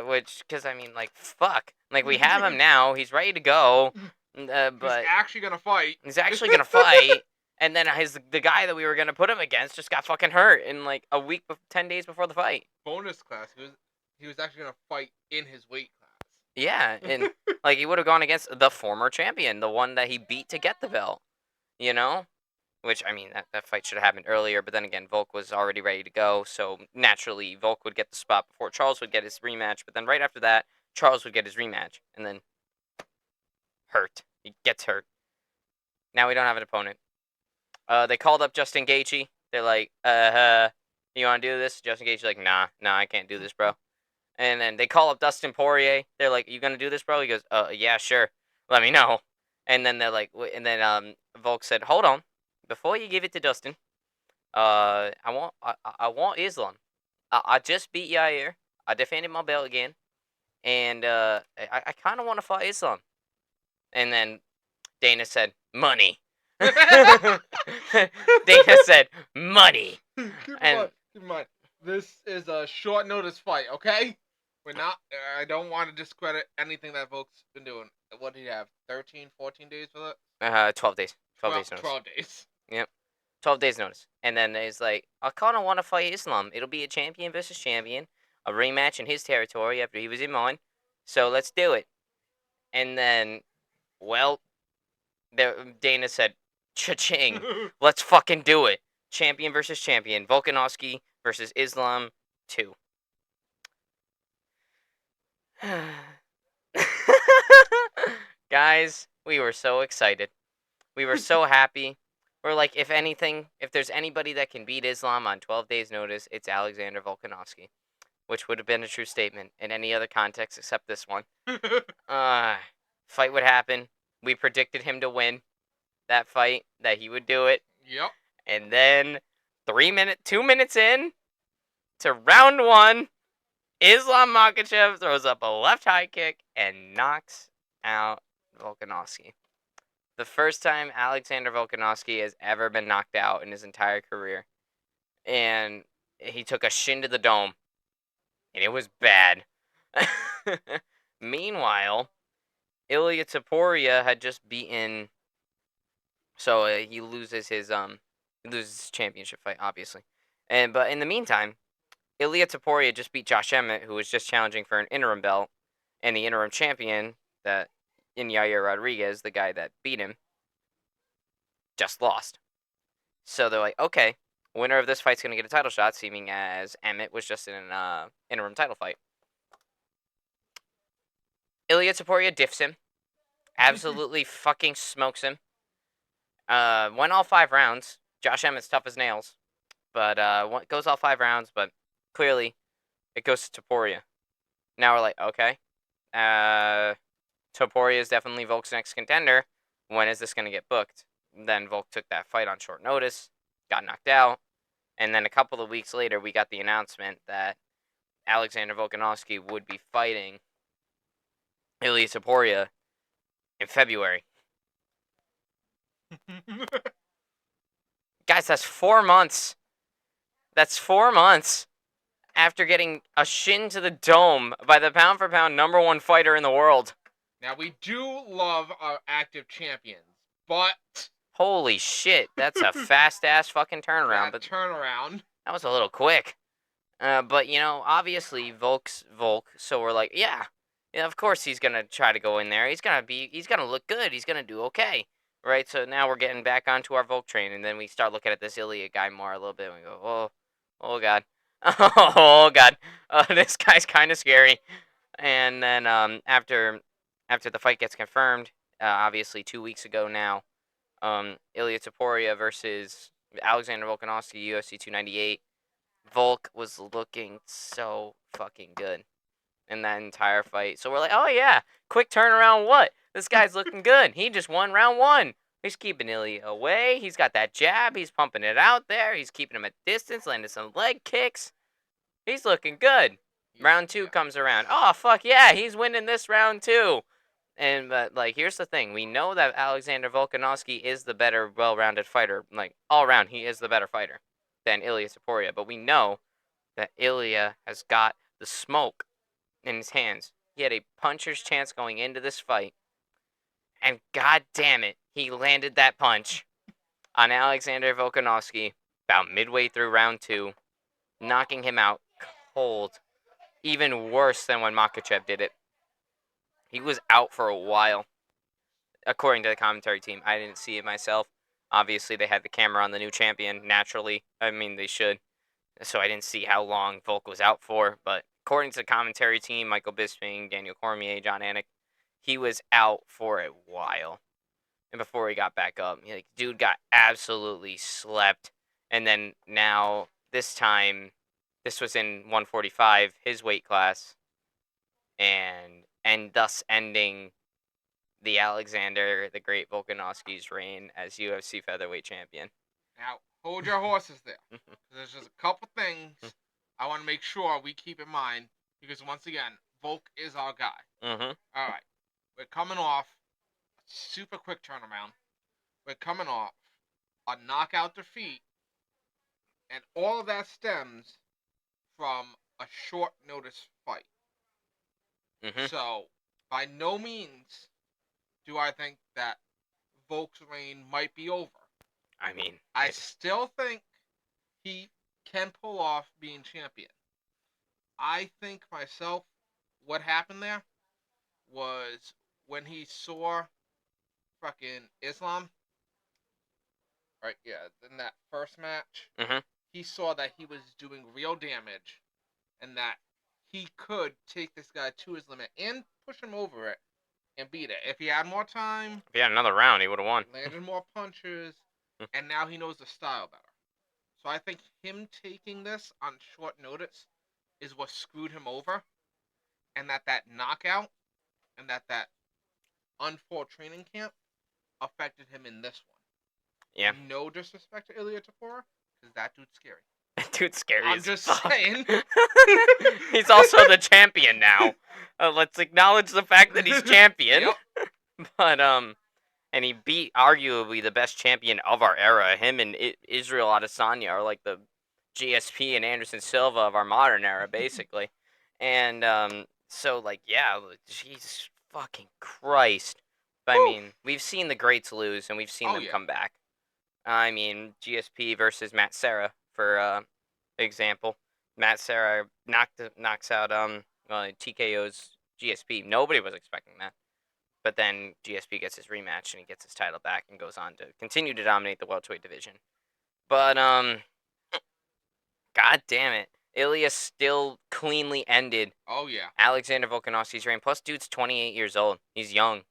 Speaker 1: which because like fuck, like we have him now. He's ready to go. But
Speaker 2: he's actually gonna fight.
Speaker 1: He's actually gonna fight. And then the guy that we were gonna put him against just got fucking hurt in like a week, 10 days before the fight.
Speaker 2: Bonus class. He was actually gonna fight in his weight class.
Speaker 1: Yeah, and like he would have gone against the former champion, the one that he beat to get the belt. You know, which that fight should have happened earlier. But then again, Volk was already ready to go, so naturally Volk would get the spot before Charles would get his rematch. But then right after that, Charles would get his rematch, and then he gets hurt. Now we don't have an opponent. They called up Justin Gaethje. They're like, you want to do this? Justin Gaethje's like, nah, I can't do this, bro. And then they call up Dustin Poirier. They're like, you gonna do this, bro? He goes, yeah, sure. Let me know. And then they're like, Volk said, hold on, before you give it to Dustin, I want Islam. I just beat Yair. I defended my belt again, and I kind of want to fight Islam. And then Dana said, money. Dana said, money.
Speaker 2: Keep in mind, this is a short notice fight, okay? We're not. I don't want to discredit anything that Volk's been doing. What did he have? 13, 14 days for that?
Speaker 1: 12 days. 12 days notice.
Speaker 2: 12 days.
Speaker 1: Yep. 12 days notice. And then he's like, I kind of want to fight Islam. It'll be a champion versus champion, a rematch in his territory after he was in mine. So let's do it. And then, well, Dana said, cha-ching. Let's fucking do it. Champion versus champion. Volkanovski versus Islam 2. Guys, we were so excited. We were so happy. We're like, if there's anybody that can beat Islam on 12 days' notice, it's Alexander Volkanovski. Which would have been a true statement in any other context except this one. Fight would happen. We predicted him to win that fight, that he would do it.
Speaker 2: Yep.
Speaker 1: And then 2 minutes in to round 1, Islam Makhachev throws up a left high kick and knocks out Volkanovski. The first time Alexander Volkanovski has ever been knocked out in his entire career. And he took a shin to the dome. And it was bad. Meanwhile, Ilia Topuria had just beaten... So he loses his championship fight, obviously. But in the meantime, Ilia Topuria just beat Josh Emmett, who was just challenging for an interim belt, and the interim champion, Yair Rodriguez, the guy that beat him, just lost. So they're like, okay, winner of this fight's going to get a title shot, seeming as Emmett was just in an interim title fight. Ilia Topuria diffs him. Absolutely fucking smokes him. Went all 5 rounds. Josh Emmett's tough as nails. But goes all 5 rounds, but clearly it goes to Topuria. Now we're like, okay. Topuria is definitely Volk's next contender. When is this going to get booked? Then Volk took that fight on short notice, got knocked out, and then a couple of weeks later we got the announcement that Alexander Volkanovski would be fighting Ilia Topuria in February. Guys, that's 4 months. That's 4 months after getting a shin to the dome by the pound-for-pound #1 fighter in the world.
Speaker 2: Now, we do love our active champions, but...
Speaker 1: Holy shit, that's a fast-ass fucking turnaround. That was a little quick. But, obviously, Volk's Volk, so we're like, yeah, of course he's going to try to go in there. He's going to look good. He's going to do okay. right? So now we're getting back onto our Volk train, and then we start looking at this Ilya guy more a little bit, and we go, oh god, oh god, this guy's kind of scary. And then after the fight gets confirmed, obviously 2 weeks ago now, Ilya Taporia versus Alexander Volkanovski, UFC 298. Volk was looking so fucking good in that entire fight. So we're like, oh yeah, quick turnaround. What? This guy's looking good. He just won round one. He's keeping Ilya away. He's got that jab. He's pumping it out there. He's keeping him at distance, landing some leg kicks. He's looking good. Round two comes around. Oh fuck yeah, he's winning this round too. And but like here's the thing, we know that Alexander Volkanovski is the better, well-rounded fighter. Like all around, he is the better fighter than Ilya Taporia. But we know that Ilya has got the smoke in his hands. He had a puncher's chance going into this fight, and god damn it, he landed that punch on Alexander Volkanovski about midway through round two, knocking him out cold. Even worse than when Makachev did it. He was out for a while, according to the commentary team. I didn't see it myself. Obviously, they had the camera on the new champion, naturally. I mean, they should. So I didn't see how long Volk was out for. But according to the commentary team, Michael Bisping, Daniel Cormier, John Anik, he was out for a while. And before he got back up, like, dude got absolutely slept. And then now, this time, this was in 145, his weight class, and thus ending the Alexander the Great Volkanovski's reign as UFC featherweight champion.
Speaker 2: Now, hold your horses there. There's just a couple things I want to make sure we keep in mind because once again, Volk is our guy.
Speaker 1: Mm-hmm.
Speaker 2: All right, we're coming off a super quick turnaround. We're coming off a knockout defeat, and all of that stems from a short notice fight.
Speaker 1: Mm-hmm.
Speaker 2: So, by no means do I think that Volk's reign might be over.
Speaker 1: I mean,
Speaker 2: I still think he can pull off being champion. I think myself, what happened there was when he saw fucking Islam, right? Yeah, in that first match,
Speaker 1: mm-hmm.
Speaker 2: he saw that he was doing real damage and that he could take this guy to his limit and push him over it and beat it. If he had more time,
Speaker 1: if he had another round, he would have won.
Speaker 2: landed more punches, and now he knows the style better. So I think him taking this on short notice is what screwed him over, and that knockout and that unfull training camp affected him in this one.
Speaker 1: Yeah.
Speaker 2: No disrespect to Ilya Tapora, because that dude's scary.
Speaker 1: Dude's scary
Speaker 2: I'm
Speaker 1: as
Speaker 2: just
Speaker 1: fuck.
Speaker 2: saying.
Speaker 1: He's also the champion now. Let's acknowledge the fact that he's champion.
Speaker 2: Yep.
Speaker 1: But and he beat arguably the best champion of our era. Him and Israel Adesanya are like the GSP and Anderson Silva of our modern era, basically. And so like yeah, Jesus fucking Christ. But I mean, we've seen the greats lose and we've seen them come back. I mean, GSP versus Matt Serra for example. Matt Serra knocks out TKO's GSP. Nobody was expecting that. But then GSP gets his rematch and he gets his title back and goes on to continue to dominate the welterweight division. But god damn it, Ilya still cleanly ended.
Speaker 2: Oh yeah.
Speaker 1: Alexander Volkanovski's reign. Plus, dude's 28 years old. He's young,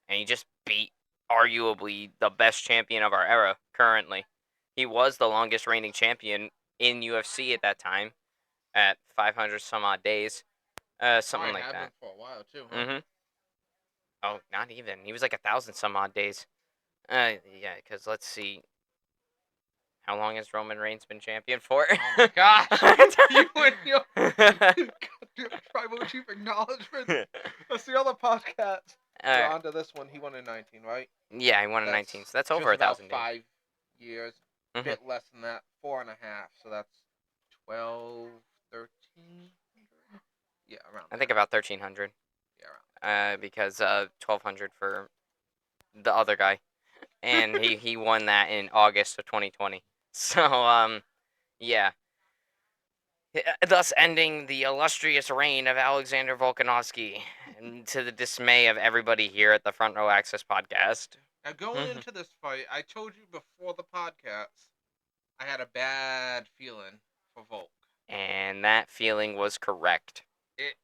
Speaker 1: and he just beat arguably the best champion of our era currently. He was the longest reigning champion in UFC at that time, at 500 some odd days, something like that.
Speaker 2: For a while too. Huh?
Speaker 1: Mm-hmm. Oh, not even. He was like 1,000 some odd days. Yeah, because let's see. How long has Roman Reigns been champion for?
Speaker 2: Oh my gosh! You and your tribal chief acknowledgement. Let's see all the podcasts. We're on to this one. He won in 19, right?
Speaker 1: Yeah, he won in 19, so that's over 1,000 days.
Speaker 2: 5 years. A bit less than that. 4.5. So that's 12, 13. Yeah, around.
Speaker 1: I think about 1,300.
Speaker 2: Yeah, around.
Speaker 1: Because 1,200 for the other guy, and he won that in August of 2020. So yeah. Thus ending the illustrious reign of Alexander Volkanovski, to the dismay of everybody here at the Front Row Access podcast.
Speaker 2: Now, going into this fight, I told you before the podcast, I had a bad feeling for Volk.
Speaker 1: And that feeling was correct.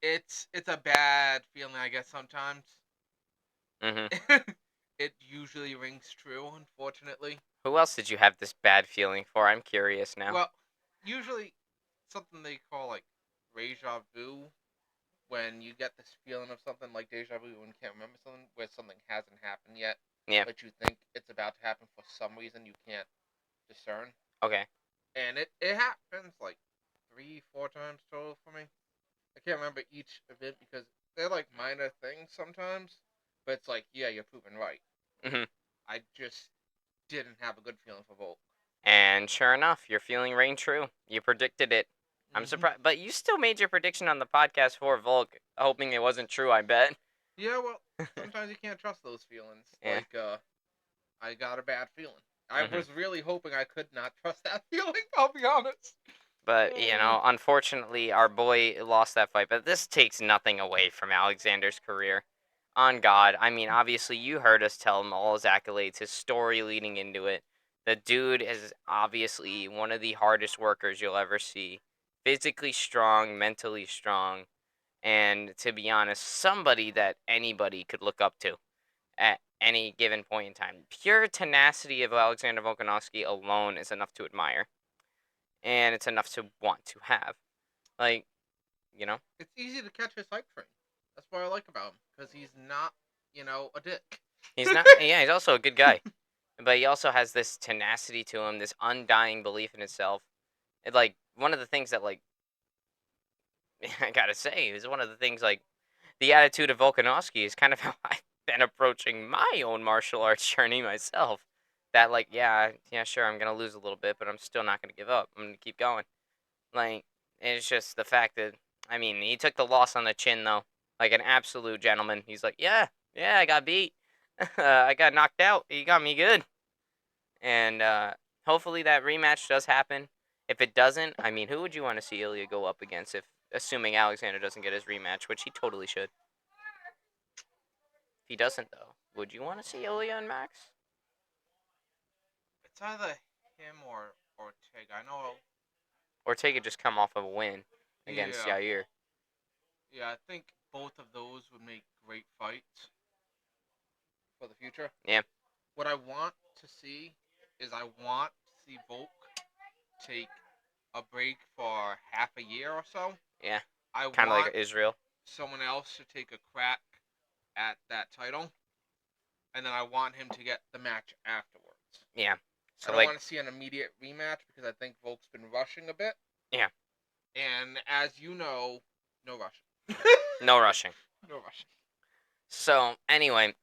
Speaker 2: It's a bad feeling, I guess, sometimes.
Speaker 1: Hmm.
Speaker 2: It usually rings true, unfortunately.
Speaker 1: Who else did you have this bad feeling for? I'm curious now.
Speaker 2: Well, usually something they call like deja vu, when you get this feeling of something like deja vu when you can't remember something, where something hasn't happened yet,
Speaker 1: Yeah.
Speaker 2: but you think it's about to happen for some reason you can't discern.
Speaker 1: Okay.
Speaker 2: And it happens like 3, 4 times total for me. I can't remember each event because they're like minor things sometimes, but it's like, yeah, you're proven right.
Speaker 1: Hmm.
Speaker 2: I just didn't have a good feeling for Volk.
Speaker 1: And sure enough, your feeling rang true. You predicted it. I'm
Speaker 2: Mm-hmm.
Speaker 1: surprised, but you still made your prediction on the podcast for Volk, hoping it wasn't true. I bet.
Speaker 2: Yeah, well, sometimes you can't trust those feelings.
Speaker 1: Yeah.
Speaker 2: Like, I got a bad feeling. I
Speaker 1: Hmm.
Speaker 2: was really hoping I could not trust that feeling, I'll be honest.
Speaker 1: But unfortunately, our boy lost that fight. But this takes nothing away from Alexander's career. On God, I mean, obviously, you heard us tell him all his accolades, his story leading into it. The dude is obviously one of the hardest workers you'll ever see. Physically strong, mentally strong, and to be honest, somebody that anybody could look up to at any given point in time. Pure tenacity of Alexander Volkanovski alone is enough to admire, and it's enough to want to have. Like, you know,
Speaker 2: It's easy to catch his hype train. That's what I like about him, because he's not, a dick.
Speaker 1: he's not, yeah, he's also a good guy, but he also has this tenacity to him, this undying belief in himself. Like, one of the things that, like, I gotta say, is one of the things, like, the attitude of Volkanovski is kind of how I've been approaching my own martial arts journey myself. That, like, yeah, sure, I'm gonna lose a little bit, but I'm still not gonna give up. I'm gonna keep going. Like, it's just the fact that, I mean, he took the loss on the chin though, like an absolute gentleman. He's like, yeah, I got beat. I got knocked out. He got me good, and hopefully that rematch does happen. If it doesn't, I mean, who would you want to see Ilya go up against if, assuming Alexander doesn't get his rematch, which he totally should. If he doesn't, though, would you want to see Ilya and Max?
Speaker 2: It's either him or Ortega. I know.
Speaker 1: Or take it just come off of a win against
Speaker 2: Yeah,
Speaker 1: Yair?
Speaker 2: yeah. I think both of those would make great fights for the future.
Speaker 1: Yeah,
Speaker 2: What I want to see is I want to see Volk take a break for half a year or so.
Speaker 1: yeah,
Speaker 2: I
Speaker 1: kind of like
Speaker 2: want
Speaker 1: Israel.
Speaker 2: someone else to take a crack at that title, and then I want him to get the match afterwards.
Speaker 1: Yeah.
Speaker 2: I
Speaker 1: So
Speaker 2: don't
Speaker 1: like,
Speaker 2: want to see an immediate rematch because I think Volk's been rushing a bit.
Speaker 1: yeah,
Speaker 2: And as you know, no rushing.
Speaker 1: no rushing.
Speaker 2: No rushing.
Speaker 1: So anyway,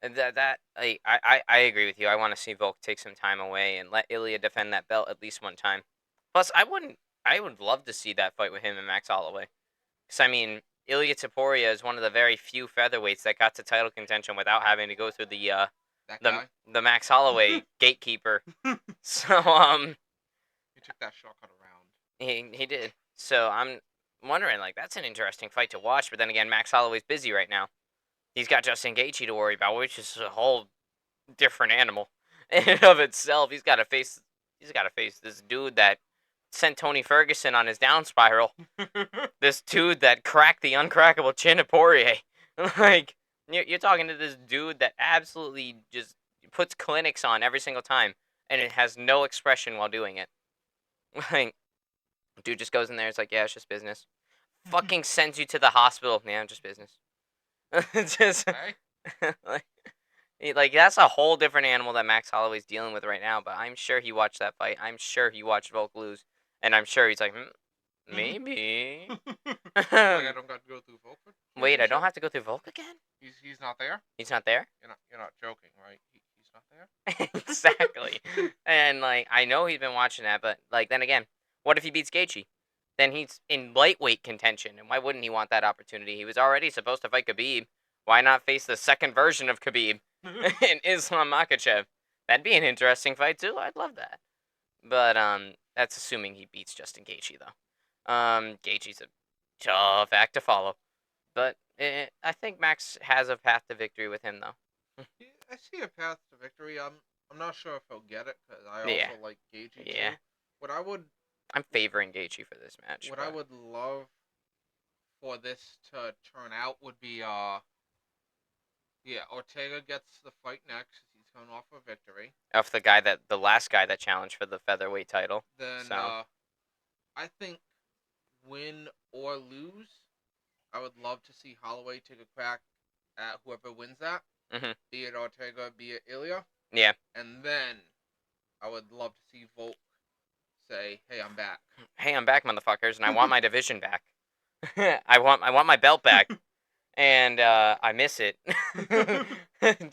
Speaker 1: I agree with you. I want to see Volk take some time away and let Ilya defend that belt at least one time. Plus, I would love to see that fight with him and Max Holloway. Because I mean, Ilya Taporia is one of the very few featherweights that got to title contention without having to go through
Speaker 2: That
Speaker 1: the
Speaker 2: guy.
Speaker 1: the Max Holloway gatekeeper.
Speaker 2: He
Speaker 1: So
Speaker 2: took that shortcut around.
Speaker 1: he did. So I'm wondering, like, that's an interesting fight to watch. But then again, Max Holloway's busy right now. He's got Justin Gaethje to worry about, which is a whole different animal in and of itself. He's got to face this dude that sent Tony Ferguson on his down spiral. This dude that cracked the uncrackable chin of Poirier. Like, you're talking to this dude that absolutely just puts clinics on every single time, and it has no expression while doing it. Like, dude just goes in there. It's like, yeah, it's just business. Fucking sends you to the hospital. Yeah, just business. Just
Speaker 2: Okay.
Speaker 1: like, like that's a whole different animal that Max Holloway's dealing with right now. But I'm sure he watched that fight. I'm sure he watched Volk lose, and I'm sure he's like, maybe.
Speaker 2: Like I don't got to go through Volk
Speaker 1: Wait, I don't
Speaker 2: championship.
Speaker 1: have to go through Volk again.
Speaker 2: He's not there.
Speaker 1: He's not there.
Speaker 2: You're not joking, right? He's not there.
Speaker 1: Exactly. And like I know he's been watching that, but like then again, what if he beats Gaethje? Then he's in lightweight contention, and why wouldn't he want that opportunity? He was already supposed to fight Khabib. Why not face the second version of Khabib in Islam Makhachev? That'd be an interesting fight too. I'd love that. But that's assuming he beats Justin Gaethje though. Gaethje's a tough act to follow, but I think Max has a path to victory with him though.
Speaker 2: I see a path to victory. I'm not sure if he'll get it because I
Speaker 1: Yeah,
Speaker 2: also like Gaethje
Speaker 1: yeah.
Speaker 2: too. What I would
Speaker 1: I'm favoring Gaethje for this match,
Speaker 2: what I
Speaker 1: but
Speaker 2: would love for this to turn out would be yeah, Ortega gets the fight next. He's coming off a victory.
Speaker 1: of the last guy that challenged for the featherweight title.
Speaker 2: Then
Speaker 1: So
Speaker 2: I think win or lose, I would love to see Holloway take a crack at whoever wins that,
Speaker 1: mhm.
Speaker 2: be it Ortega, be it Ilya,
Speaker 1: Yeah.
Speaker 2: and then I would love to see Volk say, "Hey, I'm back."
Speaker 1: Hey, I'm back, motherfuckers, and I want my division back. I want my belt back. And I miss it.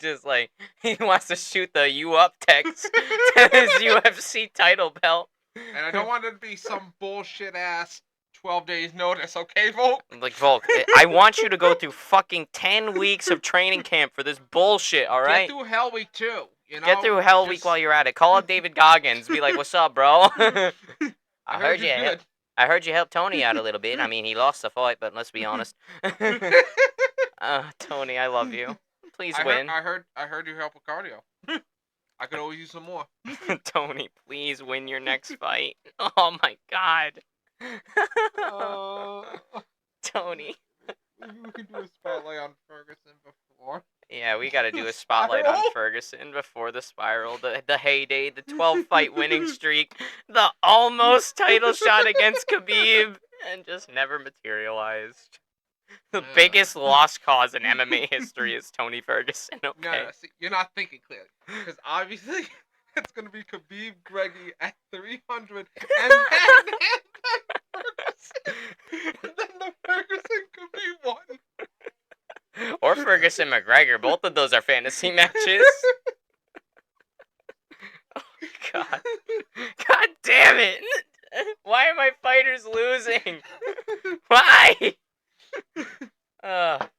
Speaker 1: Just like he wants to shoot the "you up" text to his UFC title belt.
Speaker 2: And I don't want it to be some bullshit ass 12 days notice, okay, Volk?
Speaker 1: Like Volk, I want you to go through fucking 10 weeks of training camp for this bullshit. All
Speaker 2: Get
Speaker 1: right,
Speaker 2: through Hell Week too. You
Speaker 1: get
Speaker 2: know,
Speaker 1: through Hell Week
Speaker 2: just
Speaker 1: while you're at it. Call up David Goggins. Be like, "What's up, bro?
Speaker 2: I
Speaker 1: I
Speaker 2: heard
Speaker 1: heard
Speaker 2: you're
Speaker 1: you.
Speaker 2: good.
Speaker 1: I heard you helped Tony out a little bit. I mean, he lost the fight, but let's be honest. Tony, I love you. Please win."
Speaker 2: I heard you help with cardio. I could always use some more.
Speaker 1: Tony, please win your next fight. Oh my god. Tony.
Speaker 2: We could do a spotlight on Ferguson before.
Speaker 1: Yeah, we got to do a
Speaker 2: Spiral?
Speaker 1: spotlight on Ferguson before the spiral, the heyday, the 12 fight winning streak, the almost title shot against Khabib, and just never materialized. The biggest lost cause in MMA history is Tony Ferguson,
Speaker 2: No,
Speaker 1: okay?
Speaker 2: no, see, you're not thinking clearly. Because obviously, it's going to be Khabib Greggy at 300, and then Ferguson. And then the Ferguson Khabib one.
Speaker 1: Or Ferguson McGregor. Both of those are fantasy matches. Oh, God. God damn it. Why are my fighters losing? Why? But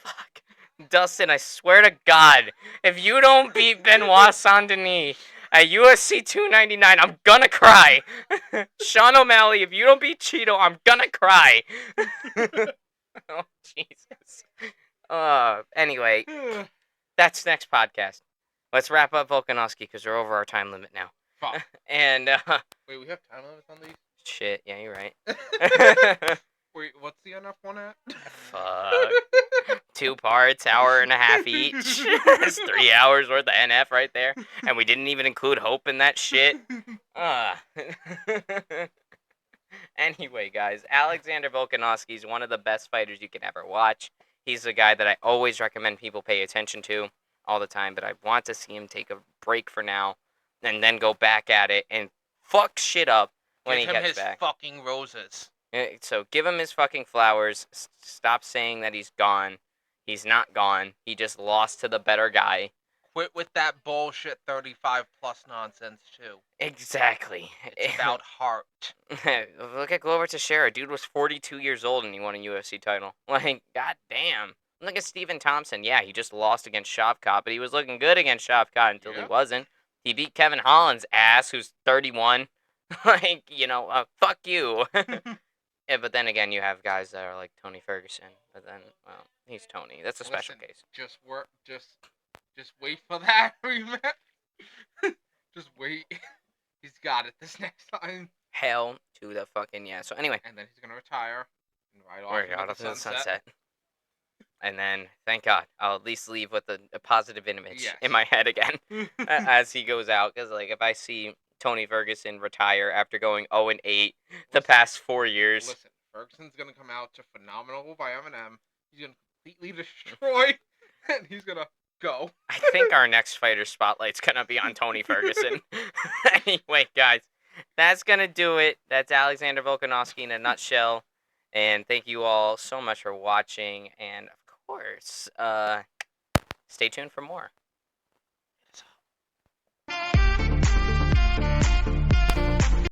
Speaker 1: fuck. Dustin, I swear to God, if you don't beat Benoit Saint Denis at UFC 299, I'm gonna cry. Sean O'Malley, if you don't beat Cheeto, I'm gonna cry. Oh, Jesus. Anyway, that's next podcast. Let's wrap up Volkanovski because we're over our time limit now.
Speaker 2: Fuck.
Speaker 1: And,
Speaker 2: Wait, we have time limits on these?
Speaker 1: shit, yeah, you're right.
Speaker 2: Wait, what's the NF one at?
Speaker 1: Fuck. 2 parts, hour and a half each. That's 3 hours worth of NF right there. And we didn't even include Hope in that shit. Anyway, guys, Alexander Volkanovski is one of the best fighters you can ever watch. He's a guy that I always recommend people pay attention to all the time, but I want to see him take a break for now and then go back at it and fuck shit up when he
Speaker 2: Give him
Speaker 1: gets
Speaker 2: his
Speaker 1: back.
Speaker 2: fucking roses.
Speaker 1: So give him his fucking flowers. Stop saying that he's gone. He's not gone. He just lost to the better guy.
Speaker 2: Quit with that bullshit 35 plus nonsense too.
Speaker 1: Exactly.
Speaker 2: It's about heart.
Speaker 1: Look at Glover Teixeira. Dude was 42 years old and he won a UFC title. Like, goddamn. Look at Stephen Thompson. Yeah, he just lost against Shavkat, but he was looking good against Shavkat until he wasn't. He beat Kevin Holland's ass, who's 31. Like, fuck you. Yeah, but then again, you have guys that are like Tony Ferguson. But then, well, he's Tony. That's a special case.
Speaker 2: Just wait for that rematch. Just wait. He's got it this next time.
Speaker 1: Hell to the fucking yeah. So anyway,
Speaker 2: And then he's gonna retire and ride off into the sunset.
Speaker 1: And then, thank God, I'll at least leave with a positive image
Speaker 2: Yes.
Speaker 1: in my head again as he goes out. Because like, if I see Tony Ferguson retire after going 0-8 the past 4 years,
Speaker 2: Listen, Ferguson's gonna come out to Phenomenal by Eminem. He's gonna completely destroy, and he's gonna go.
Speaker 1: I think our next fighter spotlight's gonna be on Tony Ferguson. Anyway, guys, that's gonna do it. That's Alexander Volkanovski in a nutshell. And thank you all so much for watching. And of course, stay tuned for more.